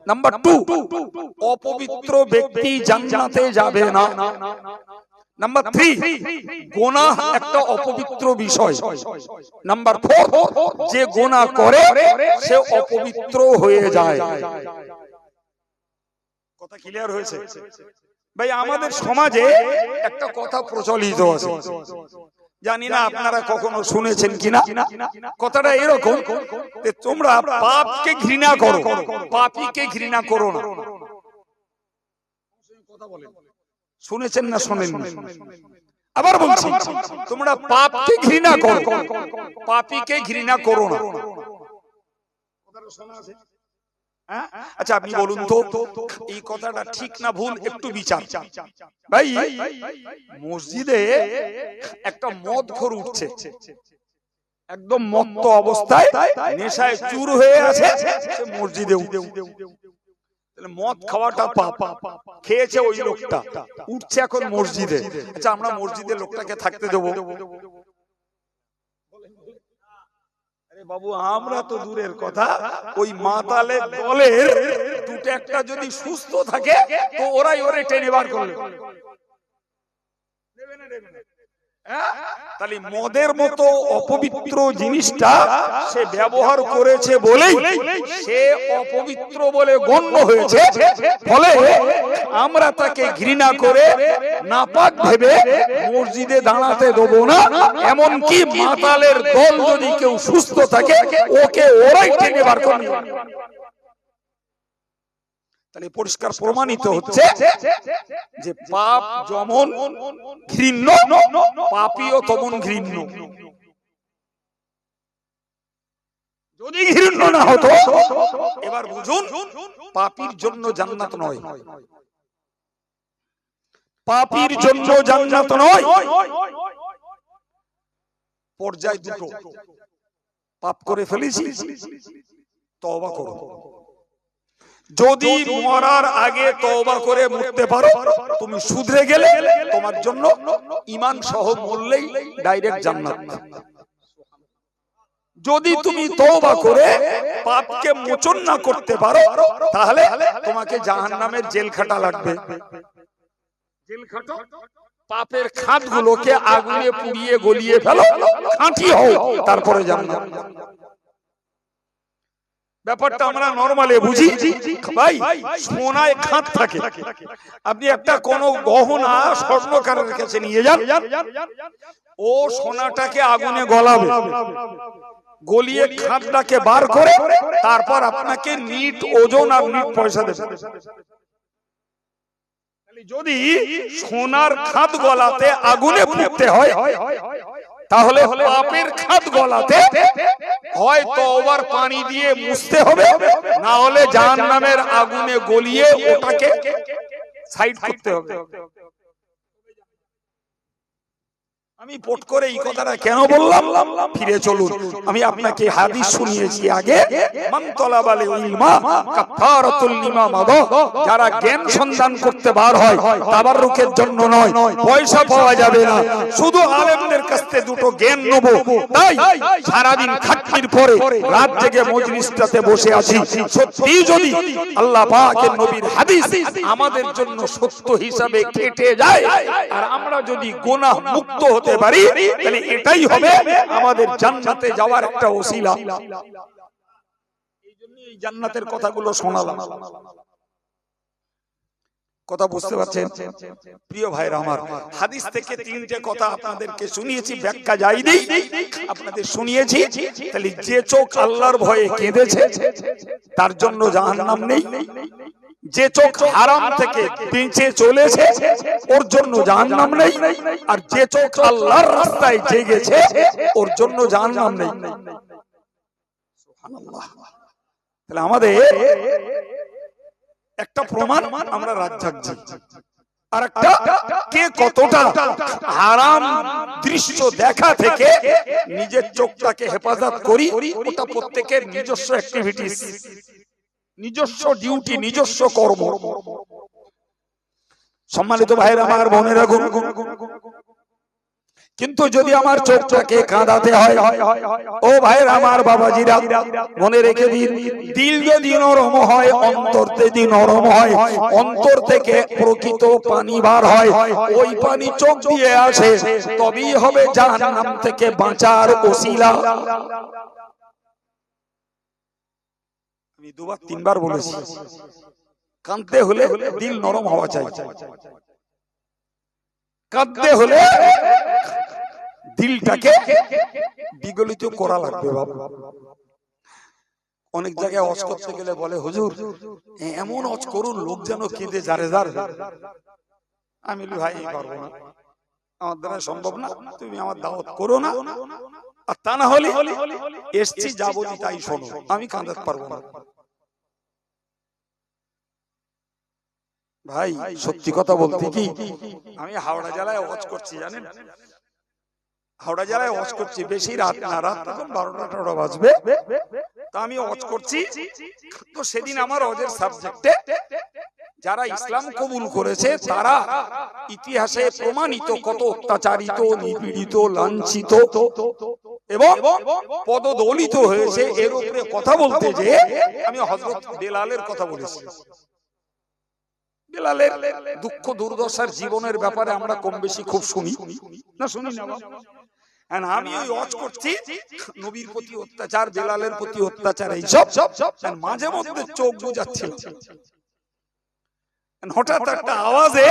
নাম্বার 2, অপবিত্র ব্যক্তি জান্নাতে যাবে না। নাম্বার 3, গুনাহ একটা অপবিত্র বিষয়। নাম্বার 4, যে গুনাহ করে সে অপবিত্র হয়ে যায়। কথা ক্লিয়ার হয়েছে? ভাই, আমাদের সমাজে একটা কথা প্রচলিত আছে, জানি না আপনারা কখনো শুনেছেন কিনা। কথাটা এরকম যে তোমরা পাপকে ঘৃণা করো, পাপীকে ঘৃণা করো না। কথা বলেন, শুনেছেন না শোনেননি? আবার বলছি, তোমরা পাপকে ঘৃণা করো, পাপীকে ঘৃণা করো না। কথাটা শোনা আছে? আচ্ছা আপনি বলুন তো, এই কথাটা ঠিক না ভুল, একটু বিচার। ভাই, মসজিদে একটা মদখোর উঠছে, একদম মত্ত অবস্থায়, নেশায় চুর হয়ে আছে, সে মসজিদে মদ খাওয়াটা পাপ। খেয়েছে ওই লোকটা, উঠছে এখন মসজিদে। আচ্ছা আমরা মসজিদে লোকটাকে থাকতে দেবো? বাবু, আমরা তো দূরের কথা, ওই মাতালের দলের দুটো একটা যদি সুস্থ থাকে তো ওরাই ওরে টেনে বার করলে। তাহলে মদের মতো অপবিত্র জিনিসটা সে ব্যবহার করেছে বলেই সে অপবিত্র বলে গণ্য হয়েছে। ফলে আমরা তাকে ঘৃণা করে নাপাক ভেবে মসজিদে দাঁড়াতে দেবো না। এমনকি মাতালের দল যদি কেউ সুস্থ থাকে ওকে ওরাই টেনে বার করবে। তাহলে পরিষ্কার প্রমাণিত হচ্ছে যে পাপ যেমন ঘৃণ্য, পাপীও তেমন ঘৃণ্য। যদি ঘৃণ্য না হতো, এবার বুঝুন, পাপীর জন্য জান্নাত নয়, পাপীর জন্য জান্নাত নয়। পর্যায় দুটো, পাপ করে ফেলেছি, তওবা করো। যদি মরার আগে তওবা করে মরতে পারো, তুমি শুধরে গেলে, তোমার জন্য ঈমান সহ মরলেই ডাইরেক্ট জান্নাত। যদি তুমি তওবা করে পাপকে মোচন না করতে পারো, তাহলে তোমাকে জাহান্নামের জেল খাটা লাগবে। জেল খাটো, পাপের খাতগুলোকে আগুনে পুড়িয়ে গলিয়ে ফেলো, খাঁটি হও, তারপরে জান্নাত। ব্যাপারটা আমরা নরমালে বুঝি। ভাই, সোনায় খাত থাকে, আপনি একটা কোন গহনা স্বর্ণকারের কাছে নিয়ে যান, ও সোনাটাকে আগুনে গলাবে, গলিয়ে খাতটাকে বার করে তারপর আপনাকে নিট ওজন আর নিট পয়সা দেবে। যদি সোনার খাত গলাতে আগুনে পুড়তে হয়, তাহলে পাপের খাদ গলাতে হয় তওবার পানি দিয়ে মুছতে হবে, না হলে জাহান্নামের আগুনে গলিয়ে ওটাকে সাইড করতে হবে। আমি পট করে এই কথাটা কেন বললাম, ফিরে চলুন। আমি আপনাকে হাদিস শুনিয়েছি আগে, মান তালাবাল ইলমা কাফারাতুল লিমা মাদা, যারা জ্ঞান সন্ধান করতে বার হয় তাবাররুকের জন্য নয়, পয়সা পাওয়া যাবে না, শুধু আলেমদের কাছ থেকে দুটো জ্ঞান নেব। তাই সারা দিন খাটনির পরে রাত জেগে মজলিসটাতে বসে আছি। সত্যি যদি আল্লাহ পাকের নবীর হাদিস আমাদের জন্য সত্য হিসাবে কেটে যায় আর আমরা যদি গুনাহ মুক্ত হতে পারি, তাহলে এটাই হবে আমাদের জান্নাতে যাওয়ার একটা ওসিলা। এইজন্য এই জান্নাতের কথাগুলো শোনালাম। কথা বুঝতে পারছেন প্রিয় ভাইরা আমার? হাদিস থেকে তিনটে কথা আপনাদেরকে শুনিয়েছি, ব্যাখ্যা যায়নি, আপনাদের শুনিয়েছি। তাহলে যে চোখ আল্লাহর ভয়ে কেঁদেছে তার জন্য জাহান্নাম নেই, যে চোখ হারাম থেকে বেঁচে চলেছে ওর জন্য জাহান্নাম নেই, আর যে চোখ আল্লাহর রাস্তায় জেগেছে ওর জন্য জাহান্নাম নেই। সুবহানাল্লাহ। তাহলে আমাদের একটা প্রমাণ, আমরা রাত জাগছি, আর একটা কে কতটা হারাম দৃশ্য দেখা থেকে নিজের চোখটাকে হেফাজত করি, ওটা প্রত্যেকের নিজস্ব অ্যাক্টিভিটিস, নিজস্ব ডিউটি, নিজস্ব কর্ম। সম্মানিত ভাইরা আমার, বোনেরা, কিন্তু যদি আমার চোখটাকে কাঁদাতে হয়, ও ভাইরা আমার, বাবাজিরা, মনে রেখে দিন, দিল যদি নরম হয়, অন্তর যদি নরম হয়, অন্তর থেকে প্রকৃত পানি বার হয়, ওই পানি চোখ দিয়ে আসে, তবেই হবে জাহান্নাম থেকে বাঁচার ওসিলা। আমি দুবার তিনবার বলেছি, কাঁদতে হলে দিল নরম হওয়া চাই, কাঁদতে হলে দিলটাকে বিগলিত করা লাগবে। বাবা, অনেক জায়গায় ওয়াজ করতে গেলে বলে, হুজুর এমন ওয়াজ করুন লোক যেন কেঁদে জারে জারে। আমি বলি, ভাই পারবো না, আমার দ্বারা সম্ভব না, তুমি আমার দাওয়াত করো না, আর তা না হলে এসছি যা বলি তাই শোনো, আমি কাঁদাতে পারবো না। ভাই সত্যি কথা বলতে কি, আমি হাওড়া জেলায় ওয়াজ করছি, জানেন, হাওড়া জেলায় ওয়াজ করছি, বেশি রাত না, রাত তখন 12টা বাজবে, তা আমি ওয়াজ করছি। তো সেদিন আমার ওয়াজের সাবজেক্টে যারা ইসলাম কবুল করেছে তারা ইতিহাসে প্রমাণিত কত অত্যাচারিত, নিপীড়িত, লাঞ্ছিত এবং পদদলিত হয়েছে, এর উপরে কথা বলতে যে আমি হযরত বেলালের কথা বলেছি। বেলালের দুঃখ দুর্দশার জীবনের ব্যাপারে আমরা কম বেশি খুব শুনি না, শুনি না? আমি ওই ওয়াজ করছি নবীর প্রতি অত্যাচার, বেলালের প্রতি অত্যাচার, এই সব মাঝে মধ্যে চোখ বুঝাচ্ছিল। হঠাৎ একটা আওয়াজে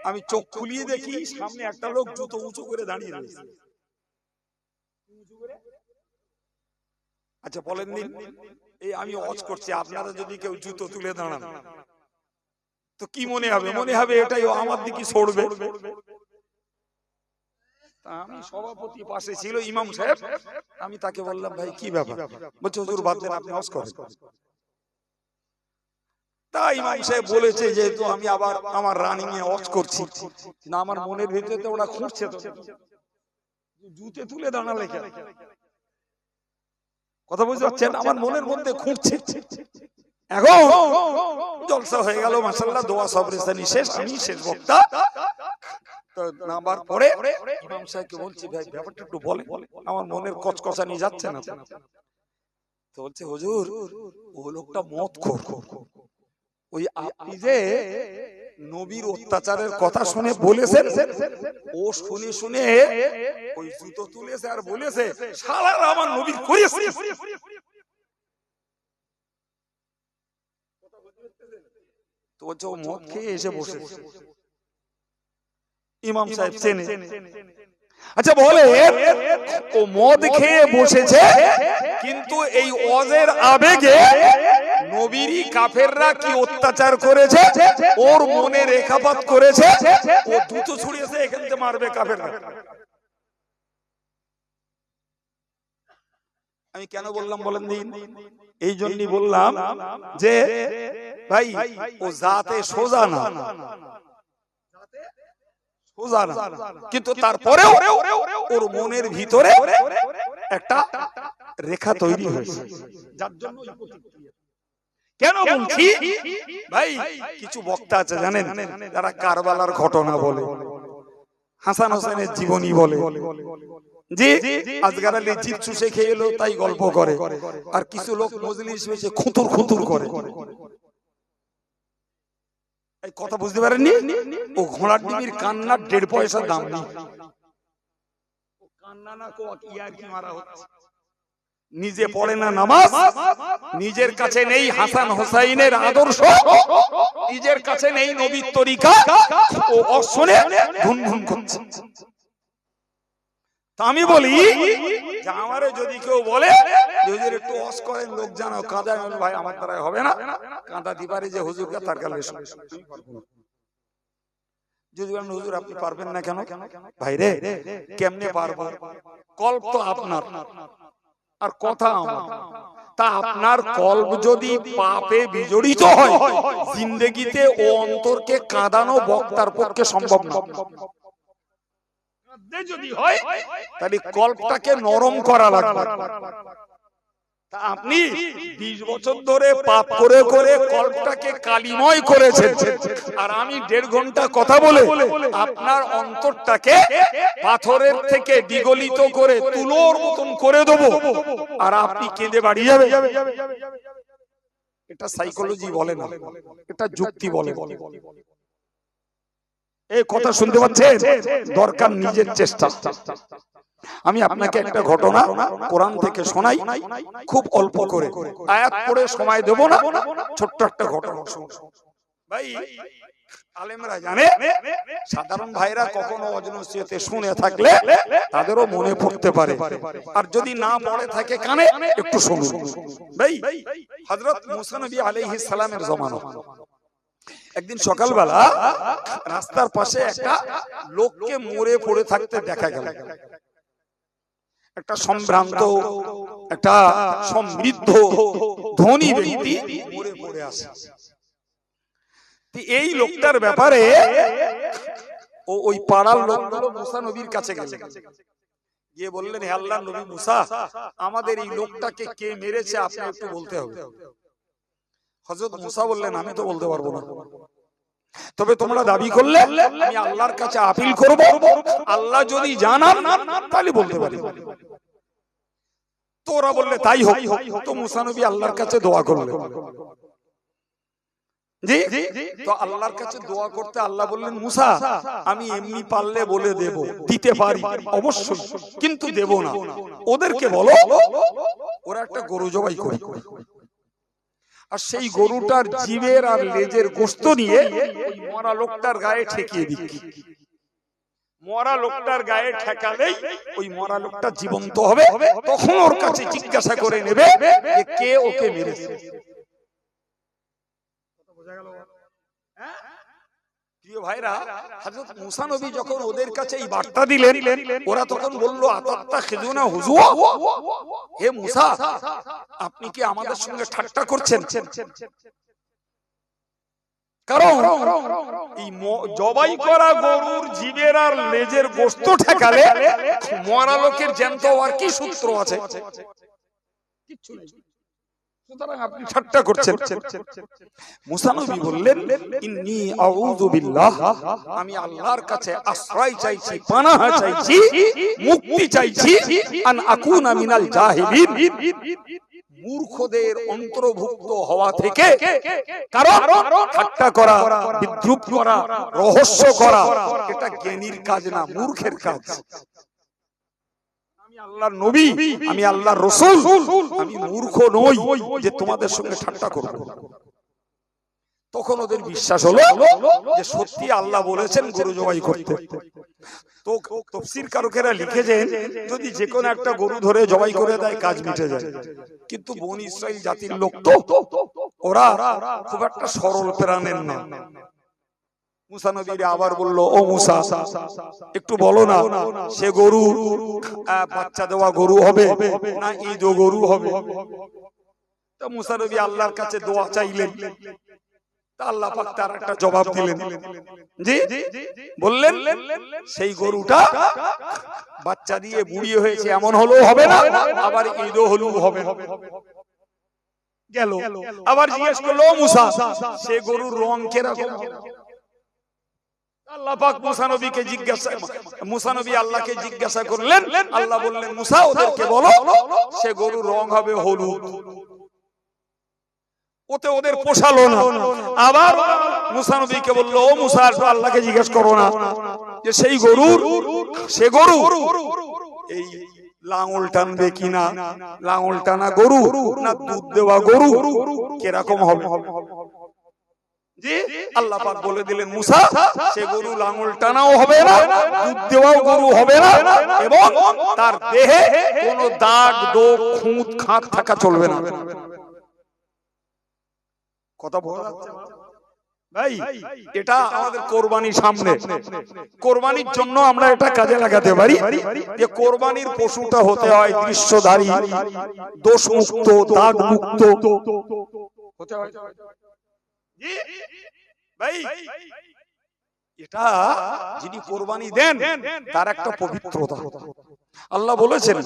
আমি চোখ খুলিয়ে দেখি সামনে একটা লোক জুতো উঁচু করে দাঁড়িয়ে রয়েছে। আচ্ছা বলেন দিন, এই আমি ওয়াজ করছি, আপনারা যদি কেউ জুতো তুলে দাঁড়ান তো কি মনে হবে? মনে হবে এটাই আমার দিকে ছড়বে। আমি সভাপতি পাশে ছিল ইমাম সাহেব, আমি তাকে বললাম, ভাই কি ব্যাপার? বলছে, হুজুর বাদ দেন, আপনি ওয়াজ করেন। তাই ইমাম সাহেব বলেছে, যেহেতু আমি আবার আমার রানিং এ ওয়াজ করছি না, আমার মনের ভিতরে তো ওরা খুঁজছে, তো জুতে তুলে দাঁড়ালে কেন? কথা বুঝতে পারছেন? আমার মনের মধ্যে খুঁজছে। এখন জলসা হয়ে গেল, মাশাআল্লাহ, দোয়া সবরেস্তানি শেষ, আমি শেষ বক্তা। তো নামার পরে ইমাম সাহেবকে বলছি, ভাই ব্যাপারটা একটু বলে, আমার মনের কচকচানি যাচ্ছে না। তো বলছে, হুজুর ও লোকটা মদখোর, ওই আপনি যে নবীর অত্যাচারের কথা শুনে বলেছেন, ও শুনে শুনে ওই জুতো তুলেছে আর বলেছে, শালারা আমার নবী করেছে। তো বলছে, ও মদ খেয়ে এসে বসে। ইমাম সাহেব চেনে। আচ্ছা বলে, ও মদ খেয়ে বসেছে, কিন্তু এই ওয়াজের আবেগে নবীরই কাফেররা কি অত্যাচার করেছে ওর মনে রেখাপাত করেছে, ও দুটো ছুড়িয়েছে, এখান থেকে মারবে কাফেররা। আমি কেন বললাম বলেন দিন? এই জন্যই বললাম যে ভাই ও জাতে সোজা না, সোজা না, কিন্তু তারপরেও ওর মনের ভিতরে একটা রেখা তৈরি হয়েছে, যার জন্য কেন বলছি ভাই, কিছু বক্তা আছে জানেন, যারা কারবালার ঘটনা বলে, হাসান হোসেনের জীবনী বলে, যে আজকাল আলী জিপ চুষে খেয়ে এলো তাই গল্প করে, আর কিছু লোক মজলিস বসে খুঁতুর খুঁতুর করে। এই কথা বুঝতে পারেননি? ও ঘোড়ার ডিমের কান্নার 1.5 পয়সা দাম নেই, কান্না না কো ইয়ার কি মারা হচ্ছে। নিজে পড়ে না নামাজ, নিজের কাছে নেই হাসান হোসাইনের আদর্শ, নিজের কাছে নেই নবীর তরিকা, ও অশুনে গুনগুন করছে। আমি বলি যে আমারে যদি কেউ বলে যদি একটু অস করেন লোক জানো কাঁদা, ভাই আমার দ্বারা হবে না, কাঁদা দিবারে যে হুজুরকে তার কালে যদি বলেন হুজুর আপনি পারবেন না কেন, ভাই রে কেমনে পারবো, কল্প তো আপনার আর কথা আমার, তা আপনার কল্প যদি পাপে বিজড়িত হয় জিন্দেগিতে ও অন্তরকে কাঁদানো বক্তার পক্ষে সম্ভব না। যদি হয় তাহলে কল্পটাকে নরম করা লাগবে। তা আপনি 20 বছর ধরে পাপ করে করে কল্পটাকে কালিময় করেছেন, আর আমি 1.5 ঘন্টা কথা বলে আপনার অন্তরটাকে পাথরের থেকে বিগলিত করে তুলোর মতন করে দেবো, আর আপনি কেঁদে বাড়ি যাবে। এটা সাইকোলজি বলে না, এটা যুক্তি বলে। এই কথা শুনতে পাচ্ছেন? দরকার নিজের চেষ্টা। আমি আপনাকে একটা ঘটনা কোরআন থেকে শোনাই, খুব অল্প করে, আয়াত পড়ে সময় দেব না, ছোট্ট একটা ঘটনা। ভাই আলেমরা জানে, সাধারণ ভাইরা কখনো ওয়াজ-নসিহতে শুনে থাকলে তাদেরও মনে পড়তে পারে, আর যদি না পড়ে থাকে কানে একটু শুনুন। ভাই হযরত মুসা নবী আলাইহিস সালামের জামানা, একদিন সকালবেলা রাস্তার পাশে একটা লোককে মরে পড়ে থাকতে দেখা গেল। একটা সম্ভ্রান্ত, একটা সমৃদ্ধ ধনী ব্যক্তি মরে পড়ে আছে। এই লোকটার ব্যাপারে ওই পাড়ার লোকগুলো মুসা নবীর কাছে গেল, গিয়ে বললেন, হে আল্লাহর নবী মুসা, আমাদের এই লোকটাকে কে মেরেছে আপনি একটু বলতে হবে। হযরত মুসা বললেন, আমি তো বলতে পারবো না, তবে তোমরা দাবি করলে আমি আল্লাহর কাছে আপিল করব, আল্লাহ যদি জানান তাহলে বলতে পারি। তো ওরা বললে তাই হোক। তো মুসা নবী আল্লাহর কাছে দোয়া করলেন। জি, তো আল্লাহর কাছে দোয়া করতে আল্লাহ বললেন, মুসা আমি এমনি পারলে বলে দেব, দিতে পারি অবশ্যই, কিন্তু দেব না। ওদেরকে বলো ওরা একটা গরু জবাই করে, আর সেই গরুটার জিভের আর লেজের গোশত নিয়ে ওই মরা লোকটার গায়ে ঠেকিয়ে দিচ্ছি। মরা লোকটার গায়ে ঠেকালেই ওই মরা লোকটা জীবন্ত হবে, তখন ওর কাছে জিজ্ঞাসা করে নেবে যে কে ওকে মেরেছে। প্রিয় ভাইরা, হযরত মুসা নবী যখন ওদের কাছে এই বার্তা দিলেন, ওরা তখন বলল, আতাত্তাখিযুনা হুজুয়া, হে মুসা আপনি কি আমাদের সঙ্গে ঠাট্টা করছেন? কারণ এই জবাই করা গরুর জিভের আর লেজের গোশত ঠেকালে মরা লোকের জ্যান্ত হওয়ার কি সূত্র আছে? কিচ্ছু নেই, সুতরাং আপনি ঠাট্টা করছেন। মুসা নবী বললেন, ইন্নী আউযু বিল্লাহ, আমি আল্লাহর কাছে আশ্রয় চাইছি, পানাহ চাইছি, মুক্তি চাইছি, আন আকুনা মিনাল জাহিলিন, মূর্খদের অন্তর্ভুক্ত হওয়া থেকে। কারণ ঠাট্টা করা, বিদ্রুপ করা, রহস্য করা এটা জ্ঞানীর কাজ না, মূর্খের কাজ। আমি আল্লাহর নবী, আমি আল্লাহর রাসূল, আমি মূর্খ নই যে তোমাদের সঙ্গে ঠাট্টা করব। তখন ওদের বিশ্বাস হলো যে সত্যি আল্লাহ বলেছেন গরু জবাই করতে। তো তাফসীর কারকেরা লিখেছেন, যদি যে কোনো একটা গরু ধরে জবাই করে দেয় কাজ মিটে যায়। কিন্তু বনী ইসরাইল জাতির লোক তো ওরা খুব একটা সরল প্রাণের না, মুসা নবীরে আবার বলল, ও মুসা, একটু বলো না সে গরু বাচ্চা দেওয়া গরু হবে না ঈদ গরু হবে? তা মুসা নবী আল্লাহর কাছে দোয়া চাইলেন, তা আল্লাহ পাক তার একটা জবাব দিলেন। জি বললেন, সেই গরুটা বাচ্চা দিয়ে বুড়িয়ে হয়েছে এমন হলেও হবে না, আবার ঈদও হলেও হবে না। গেল, আবার জিজ্ঞেস করলো, মুসা সে গরুর রং কিরকম? আল্লাহ পাক মুসা নবী আল্লাহকে জিজ্ঞাসা করলেন। আল্লাহ বললেন, মুসা ওদেরকে বলো সে গরুর রং হবে হলুদ। ওতে ওদের পোষালো না। আবার মুসা নবীকে বললো, ও মুসা আল্লাহকে জিজ্ঞেস করো না যে সে গরু এই লাঙল টানবে কিনা, লাঙল টানা গরু না দুধ দেওয়া গরু, কিরকম হবে? জি আল্লাহ পাক বলে দিলেন, মুসা সে গরু লাঙল টানাও হবে না, দুধ দেওয়াও গরু হবে না, এবং তার দেহে কোনো দাগ দোগ খুঁত খাঁত থাকা চলবে না। কথা বোঝা যাচ্ছে ভাই? এটা আমাদের কোরবানির সামনে, কোরবানির জন্য আমরা এটা কাজে লাগাতে পারি যে কোরবানির পশুটা হতে হয় দৃশ্যধারী, দোষ মুক্ত, দাগ মুক্ত হতে হয়। জি ভাই, এটা যিনি কোরবানি দেন তার একটা পবিত্রতা। আল্লাহ বলেছেন,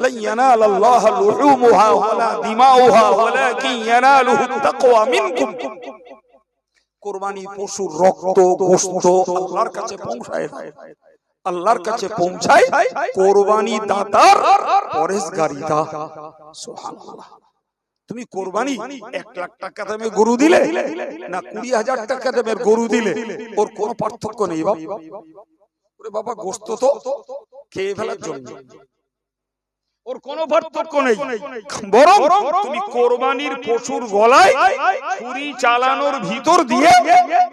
লা ইয়ানালাল্লাহু লুহুমুহা ওয়ালা দিমাউহা ওয়ালাকিন ইয়ানালুহুত তাকওয়া মিনকুম। কোরবানি পশুর রক্ত গোশত আল্লাহর কাছে পৌঁছায়, আল্লাহর কাছে পৌঁছায় কোরবানি দাতার পরহেজগারিতা। সুবহানাল্লাহ। তুমি কোরবানি 1 লাখ টাকা দামে গরু দিলে না 20,000 টাকা দামের গরু দিলে, ওর কোনো পার্থক্য নেই ওরে বাবা, গোশত তো খেয়ে ফেলার জন্য, ওর কোনো পার্থক্য নেই। বরং তুমি কোরবানির পশুর গলায় ছুরি চালানোর ভিতর দিয়ে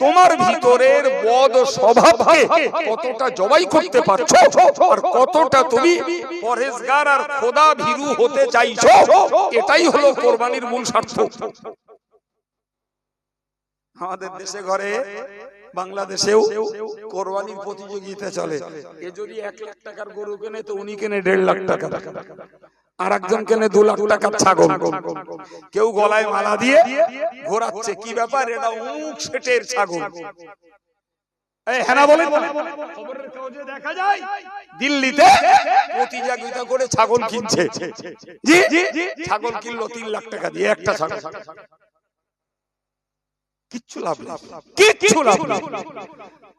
তোমার ভিতরের বদ স্বভাবকে কতটা জবাই করতে পারছো, আর কতটা তুমি পরহেজগার আর খোদা ভীরু হতে চাইছো, এটাই হলো কোরবানির মূল স্বার্থ। আমাদের দেশে ঘরে বাংলাদেশেও কোরবানির প্রতিযোগিতা চলে। এ যদি 1 লাখ টাকার গরু কেনে তো উনি কেনে 1.5 লাখ টাকা, আর একজন কেনে 2 লাখ টাকার ছাগল। কেউ গলায় মালা দিয়ে ঘোরাচ্ছে, কি ব্যাপার? এটা অমুক সেটের ছাগল। খবরের কাগজে দেখা যায় দিল্লিতে প্রতিযোগিতা করে ছাগল কিনছে। জি ছাগল কিনলো 3 লাখ টাকা দিয়ে একটা ছাগল। কিচ্ছু লাভ নেই, কিচ্ছু লাভ নেই।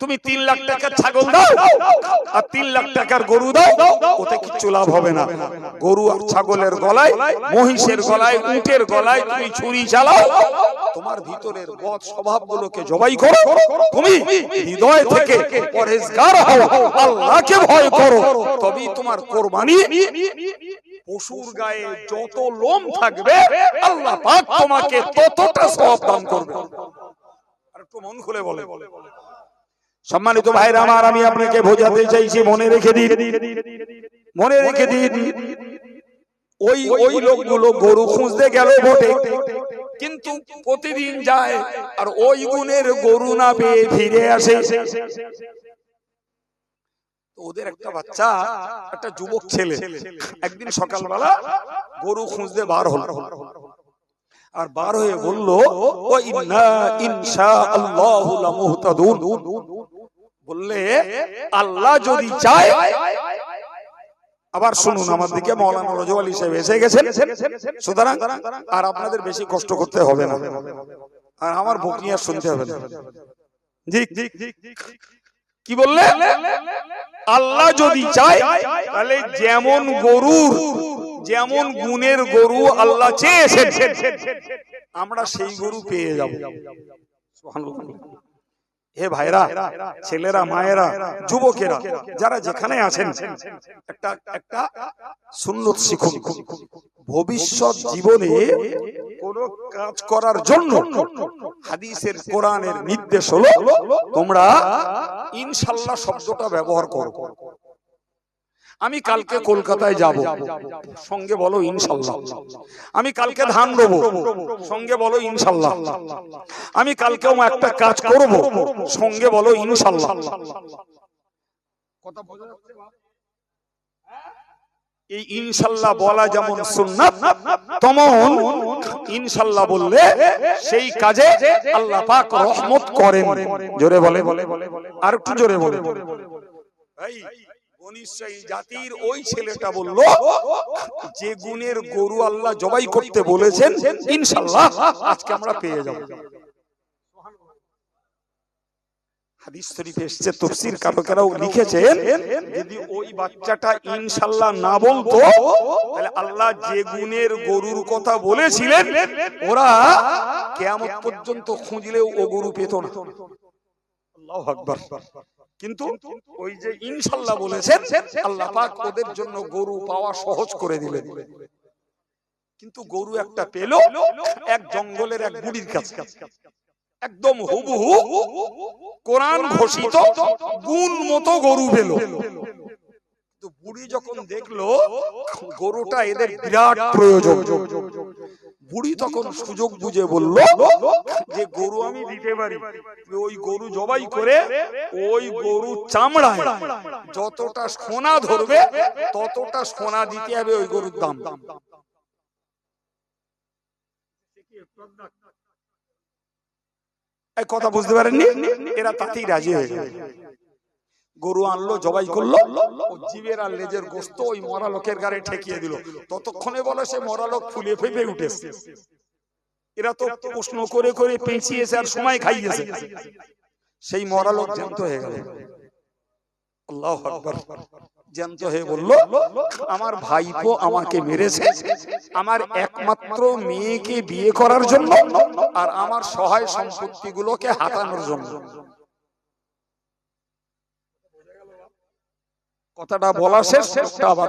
তুমি 3 লাখ টাকার ছাগল দাও আর 3 লাখ টাকার গরু দাও, ওতে কিচ্ছু লাভ হবে না। গরু আর ছাগলের গলায়, মহিষের গলায়, উটের গলায় তুমি ছুরি চালাও, তোমার ভিতরের বদ স্বভাবগুলোকে জবাই করো, তুমি হৃদয় থেকে পরহেজগার হও, আল্লাহকে ভয় করো, তবেই তোমার কোরবানি। পশুর গায়ে যত লোম থাকবে আল্লাহ পাক তোমাকে ততটা সওয়াব দান করবে। আর একটু মন খুলে বলে। সম্মানিত ভাইরা আমার, আমি আপনাকে বোঝাতে চাইছি, মনে রেখে দিন, মনে রেখে দিন, ওই লোকগুলো গরু খুঁজতে গেল বটে, কিন্তু প্রতিদিন যায় আর ওই গুণের গরু না পেয়ে ফিরে আসে। ওদের একটা বাচ্চা, একটা যুবক ছেলে একদিন সকালবেলা গরু খুঁজতে বার হলো, আর বার হয়ে বলল, ওয়া ইন্না ইনশাআল্লাহু লামুহতাদুন। বললে আল্লাহ যদি চায়। আবার শুনুন, আমার দিকে মাওলানা রজব আলী সাহেব এসে গেছেন, সুতরাং আর আপনাদের বেশি কষ্ট করতে হবে না, আর আমার বকনিয়া শুনতে হবে না। জি কি বললে? আল্লাহ যদি চায় তাহলে যেমন গরুর, যেমন গুণের গরু আল্লাহ চেয়েছেন, আমরা সেই গরু পেয়ে যাব। সুবহানাল্লাহ। হে ভাইরা, ছেলেরা, মায়েরা, যুবকেরা, যারা যেখানে আছেন, একটা সুন্নত শিখুন। ভবিষ্যৎ জীবনে কোন কাজ করার জন্য হাদিসের, কোরআনের নির্দেশ হলো তোমরা ইনশাআল্লাহ শব্দটা ব্যবহার করো। আমি কালকে কলকাতায় যাব, সঙ্গে বলো ইনশাল্লাহ। আমি কালকে ধান দেবো, সঙ্গে বলো ইনশাল্লাহ। আমি কালকেও একটা কাজ করব, সঙ্গে বলো ইনশাল্লাহ। কথা বোঝা যাচ্ছে? এই ইনশাল্লাহ বলা যেমন সুন্নাত, তেমন ইনশাল্লাহ বললে সেই কাজে আল্লাহ পাক রহমত করেন। জোরে বলে, আর একটু জোরে বলে। জাতির ওই ছেলেটা বলল, যে গুণের গরু আল্লাহ জবাই করতে বলেছেন ইনশাল্লাহ আজকে আমরা পেয়ে যাব। হাদিস শরীফে এসেছে, তাফসীর কারকেরাও লিখেছেন, যদি ওই বাচ্চাটা ইনশাল্লাহ না বলতো তাহলে আল্লাহ যে গুণের গরুর কথা বলেছিলেন ওরা কিয়ামত পর্যন্ত খুঁজলেও ও গরু পেত না। আল্লাহু আকবার। কিন্তু ওই যে ইনশাল্লাহ বলেছেন আল্লাহ পাক ওদের জন্য গরু পাওয়া সহজ করে দিলেন। কিন্তু গরু একটা পেল এক জঙ্গলের এক বুড়ির কাছে, একদম হুবহু কোরআন ঘোষিত গুণ মতো গরু পেল। তো বুড়ি যখন দেখলো গরুটা এদের বিরাট প্রয়োজন, বুড়ি তখন সুযোগ বুঝে বলল যে গরু আমি দিতে পারি, ওই গরু জবাই করে ওই গরু চামড়ায় যতটা সোনা ধরবে ততটা সোনা দিতে হবে ওই গরুর দাম। এই কথা বুঝতে পারেননি? এরা তাতেই রাজি হয়ে গেল। গরু আনলো, জবাই করলো, জিভের আর লেজের গোস্ত ওই মরা লোকের গায়ে ঠেকিয়ে দিল। ততক্ষণে বলে সে মরা লোক ফুলে ফেপে উঠেছে। এরা তো প্রশ্ন করে করে পেঁচিয়েছে আর সময় খাইয়েছে। সেই মরা লোক জ্যান্ত হয়ে গেল। আল্লাহু আকবার। জ্যান্ত হয়ে বলল, আমার ভাইপো আমাকে মেরেছে আমার একমাত্র মেয়েকে বিয়ে করার জন্য আর আমার সহায় সম্পত্তিগুলোকে হাতানোর জন্য। কথাটা বলা শেষ, আবার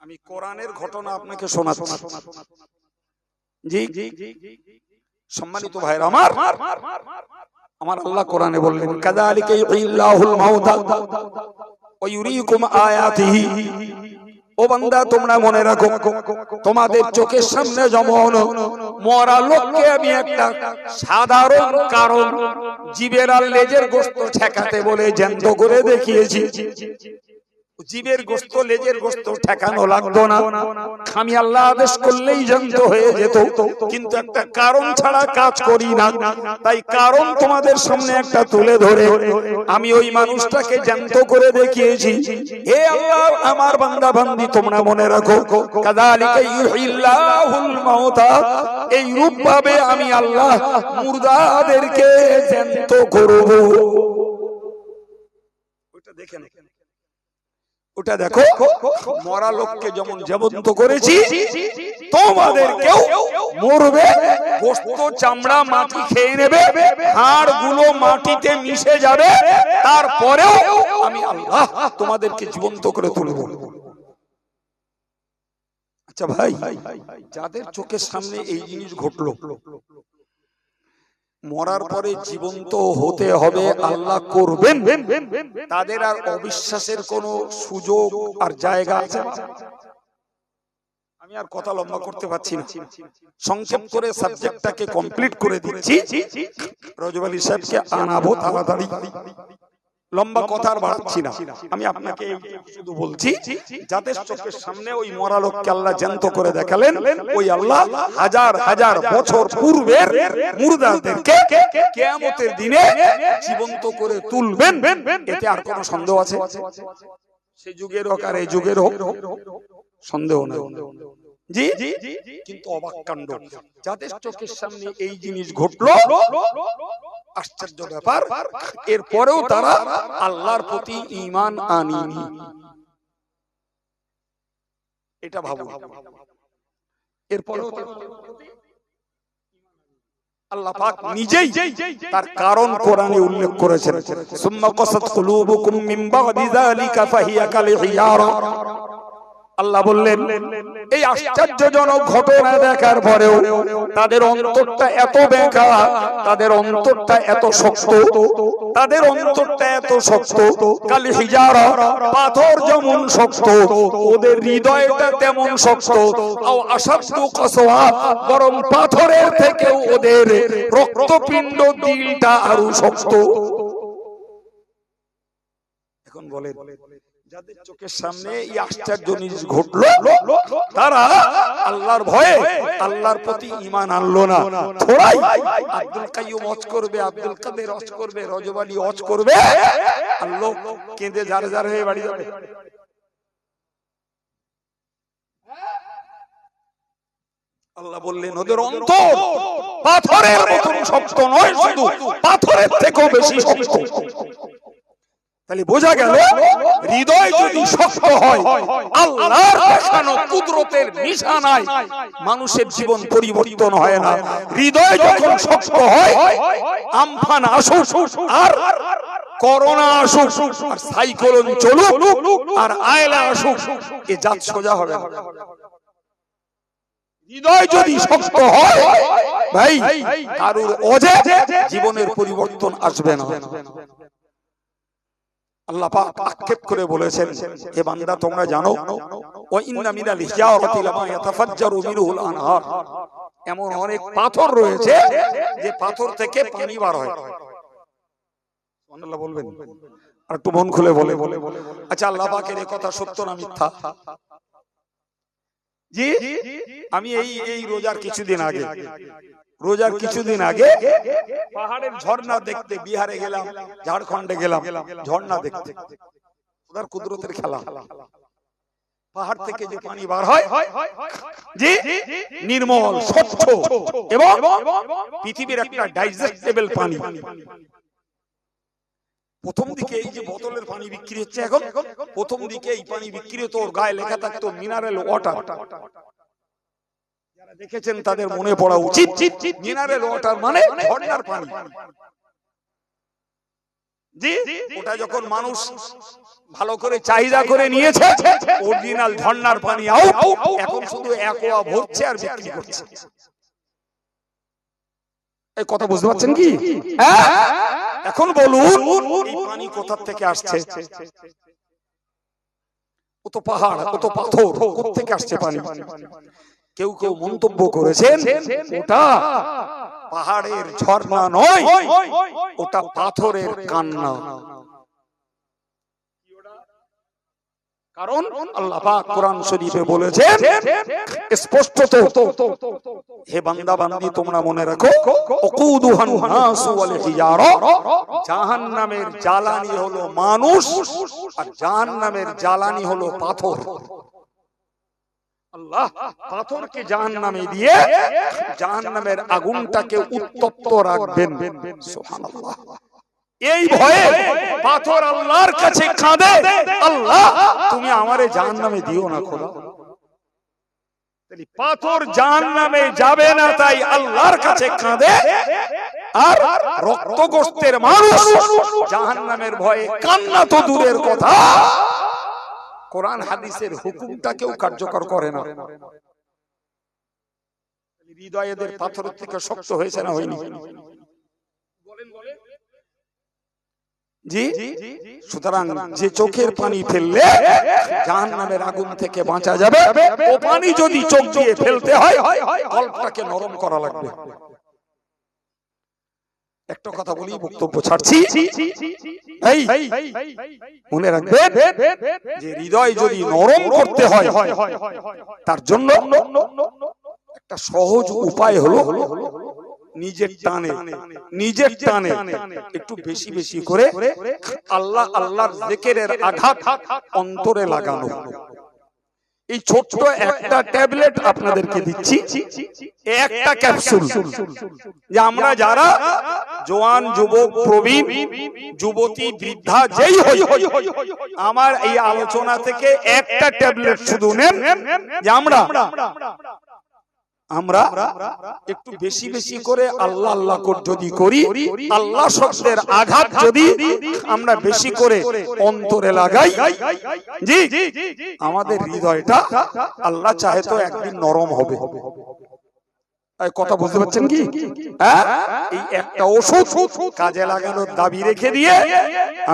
আমি কোরআনের ঘটনা আপনাকে শোনাচ্ছি। জি সম্মানিত ভাইরা আমার, আমার আল্লাহ কোরআনে বললেন, কাযালিকা ইউহিল্লাহুল মাউতা ওয়া ইউরীকুম আয়াতিহি। ও বান্দা তোমরা মনে রাখো, তোমাদের চোখের সামনে যেমন মরা লোককে আমি একটা সাধারণ কারণ জিভের আর লেজের গোশত ঠেকাতে বলে জ্যান্ত করে দেখিয়েছি। জিভের গোশত লেজের গোশত ঠেকানো লাগতো না, আমি আল্লাহ আদেশ করলেই জ্যান্ত হয়ে যেত। কিন্তু একটা কারণ ছাড়া কাজ করি না, তাই কারণ তোমাদের সামনে একটা তুলে ধরে আমি ওই মানুষটাকে জ্যান্ত করে দেখিয়েছি। হে আল্লাহ, আমার বান্দা বান্দি তোমরা মনে রাখো, কাযালিকা ইউহিল্লাহুল মাউতা, এই রূপ ভাবে আমি আল্লাহ মুর্দাদেরকে জ্যান্ত করব। ওটা দেখেন, ওটা দেখো, মরা লোককে যেমন জীবন্ত করেছি তোমাদেরকেও মরবে, গোশত চামড়া মাটি খেয়ে নেবে, হাড় গুলো মাটিতে মিশে যাবে, তারপরেও আমি আল্লাহ তোমাদেরকে জীবন্ত করে তুলব। আচ্ছা ভাই, যাদের চোখের সামনে এই জিনিস ঘটলো, মরার পরে জীবন্ত হতে হবে, আল্লাহ করবেন, তাদের আর অবিশ্বাসের কোনো সুযোগ আর জায়গা আছে? আমি আর কথা লম্বা করতে পারছি না, সংক্ষেপ করে সাবজেক্টটাকে কমপ্লিট করে দিচ্ছি। রজব আলী সাহেবকে আনাবো তাড়াতাড়ি, লম্বা কথা আর বাড়াচ্ছি না। আমি আপনাকে শুধু বলছি, যাদের চোখের সামনে ওই মরা লোককে আল্লাহ জ্যান্ত করে দেখালেন, ওই আল্লাহ হাজার হাজার বছর পূর্বের মুর্দাদেরকে কিয়ামতের দিনে জীবন্ত করে তুলবেন, এতে আর কোনো সন্দেহ আছে? সে যুগের হোক আর এই যুগের হোক, সন্দেহ নেই। জি, কিন্তু অবাক কাণ্ড, যাদের চোখের সামনে এই জিনিস ঘটলো, আশ্চর্য ব্যাপার, এরপরেও তারা আল্লাহর প্রতি ঈমান আনেনি। এটা ভাবো, এরপরেও আল্লাহ পাক নিজেই তার কারণ কোরআনে উল্লেখ করেছেন, সুম্মা কাসাত কুলুবুকুম মিন বাদি যালিকা ফাহিয়া কাল হিয়ারা। আল্লাহ বললেন এই আশ্চর্যজনক ঘটনা দেখার পরেও তাদের অন্তরটা এত বেঁকা, তাদের অন্তরটা এত শক্ত, তাদের অন্তরটা এত শক্ত, কাল হিজারা পাথর যেমন শক্ত, ওদের হৃদয়টা তেমন শক্ত। আও আশাদ্দু কসওয়া, বরং পাথরের থেকেও ওদের রক্তপিণ্ড দিলটা আরো শক্ত। এখন বলে যাদের চোখের সামনে এই আশ্চর্য জিনিস ঘটলো, তারা আল্লাহর ভয়ে আল্লাহর প্রতি ঈমান আনলো না। থোড়াই আব্দুল কাইয়ুম ওয়াজ করবে, আব্দুল কাদের ওয়াজ করবে, রজব আলী ওয়াজ করবে, আর লোক কেঁদে জার জার হয়ে বাড়ি যাবে। আল্লাহ বললেন ওদের অন্তর পাথরের মতন শক্ত নয়, শুধু পাথরের থেকেও বেশি শক্ত। তাহলে বোঝা গেল হৃদয় যদি শক্ত হয়, আল্লাহর দেখানো কুদরতের নিশানায় মানুষের জীবন পরিবর্তন হয় না। হৃদয় যখন শক্ত হয়, আমফান আসুক আর করোনা আসুক আর সাইক্লোন চলুক আর আয়লা আসুক, এ জাত সোজা হবে না। হৃদয় যদি শক্ত হয় ভাই, কারুর ওজে জীবনের পরিবর্তন আসবে না। আল্লাহ পাক আক্ষেপ করে বলেছেন, হে বান্দা তোমরা জানো ওয়া ইন্না মিনাল হিজারাতি লামা ইয়াতাফাজ্জারু মিনহুল আনহার, এমন অনেক পাথর রয়েছে যে পাথর থেকে পানি বার হয়। সুবহানাল্লাহ বলবেন আর একটু মন খুলে বলে। আচ্ছা আল্লাহ পাকের এই কথা সত্য না মিথ্যা? জি, আমি এই রোজার কিছুদিন আগে পাহাড়ের ঝর্ণা দেখতে বিহারে গেলাম, ঝাড়খণ্ডে গেলাম ঝর্ণা দেখতে। ওদের কুদরতের খেলা। পাহাড় থেকে যে পানি বার হয় জি নির্মল স্বচ্ছ এবং পৃথিবীর একটা ডাইজেস্টেবল পানি। প্রথম দিকে এই যে বোতলের পানি বিক্রি হচ্ছে এখন, প্রথম দিকে এই পানি বিক্রি হতো, ওর গায়ে লেখা থাকতো মিনারেল ওয়াটার। যারা দেখেছেন তাদের মনে পড়া উচিত মিনারেল ওয়াটার মানে ঝর্ণার পানি। জি, ওটা যখন মানুষ ভালো করে চাহিদা করে নিয়েছে, অরিজিনাল ঝর্ণার পানি এখন শুধু অ্যাকোয়া ভরছে আর বিক্রি করছে। এই কথা বুঝতে পারছেন কি? এখন বলুন এই পানি কোথা থেকে আসছে? কত পাহাড়, কত পাথর, কোথা থেকে আসছে পানি? কেউ কেউ মন্তব্য করেছেন ওটা পাহাড়ের ঝর্ণা নয়, ওটা পাথরের কান্না। কারণ আল্লাহ পাক কোরআন শরীফে বলেছেন স্পষ্টত, হে বান্দা বান্দি তোমরা মনে রাখো, উকুদুহান নাসু ওয়াল হিজারা, জাহান্নামের জ্বালানি হলো মানুষ আর জাহান্নামের জ্বালানি হলো পাথর। আল্লাহ পাথরকে জাহান্নামে দিয়ে জাহান্নামের আগুনটাকে উত্তপ্ত রাখবেন। সুবহানাল্লাহ। এই ভয়ে পাথর আল্লাহর কাছে কাঁদে, আল্লাহ তুমি আমারে জাহান্নামে দিও না খোদা। পাথর জাহান্নামে যাবে না তাই আল্লাহর কাছে কাঁদে, আর রক্তগোস্তের মানুষ জাহান্নামের ভয়ে কান্না তো দূরের কথা, কোরআন হাদিসের হুকুমটাকেও কার্যকর করে না। হৃদয়ের পাথরের থেকে শক্ত হয়েছে না হয়নি? জি, সুতরাং যে চোখের পানি ফেললে জাহান্নামের আগুন থেকে বাঁচা যাবে, ও পানি যদি চোখ দিয়ে ফেলতে হয় কল্পটাকে নরম করা লাগবে। একটা কথা বলি, বক্তব্য ছাড়ছি, এই মনে রাখবেন যে হৃদয় যদি নরম করতে হয় তার জন্য একটা সহজ উপায় হলো নিজের টানে একটু বেশি বেশি করে আল্লাহ আল্লাহর জিকিরের আঘাত অন্তরে লাগানো। এই ছোট্ট একটা ট্যাবলেট আপনাদেরকে দিচ্ছি, একটা ক্যাপসুল, যে আমরা যারা জওয়ান যুবক প্রবীণ যুবতী বৃদ্ধা যেই হই, আমার এই আলোচনা থেকে একটা ট্যাবলেট শুধু নেন, যে আমরা আমরা একটু বেশি বেশি করে আল্লাহ আল্লাহ যদি করি, আল্লাহ শব্দের আঘাত যদি আমরা বেশি করে অন্তরে লাগাই, জি আমাদের হৃদয়টা আল্লাহ চাহে তো একদিন নরম হবে। কথা বুঝতে পারছেন কি? এই একটা ওষুধ কাজে লাগানোর দাবি রেখে দিয়ে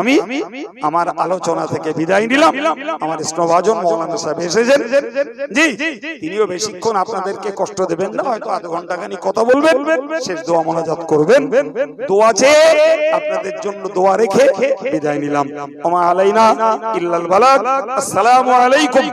আমি আমার আলোচনা থেকে বিদায় নিলাম। আমার স্নেহভাজন মৌলানা সাহেব এসেছেন, জি তিনিও বেশিক্ষণ আপনাদেরকে কষ্ট দেবেন না, হয়তো আধ ঘন্টা খানি কথা বলবেন, শেষ দোয়া মোনাজাত করবেন। দোয়া চেয়ে আপনাদের জন্য দোয়া রেখে বিদায় নিলাম। ওমা আলাইনা ইল্লাল বালাগ। আসসালামু আলাইকুম।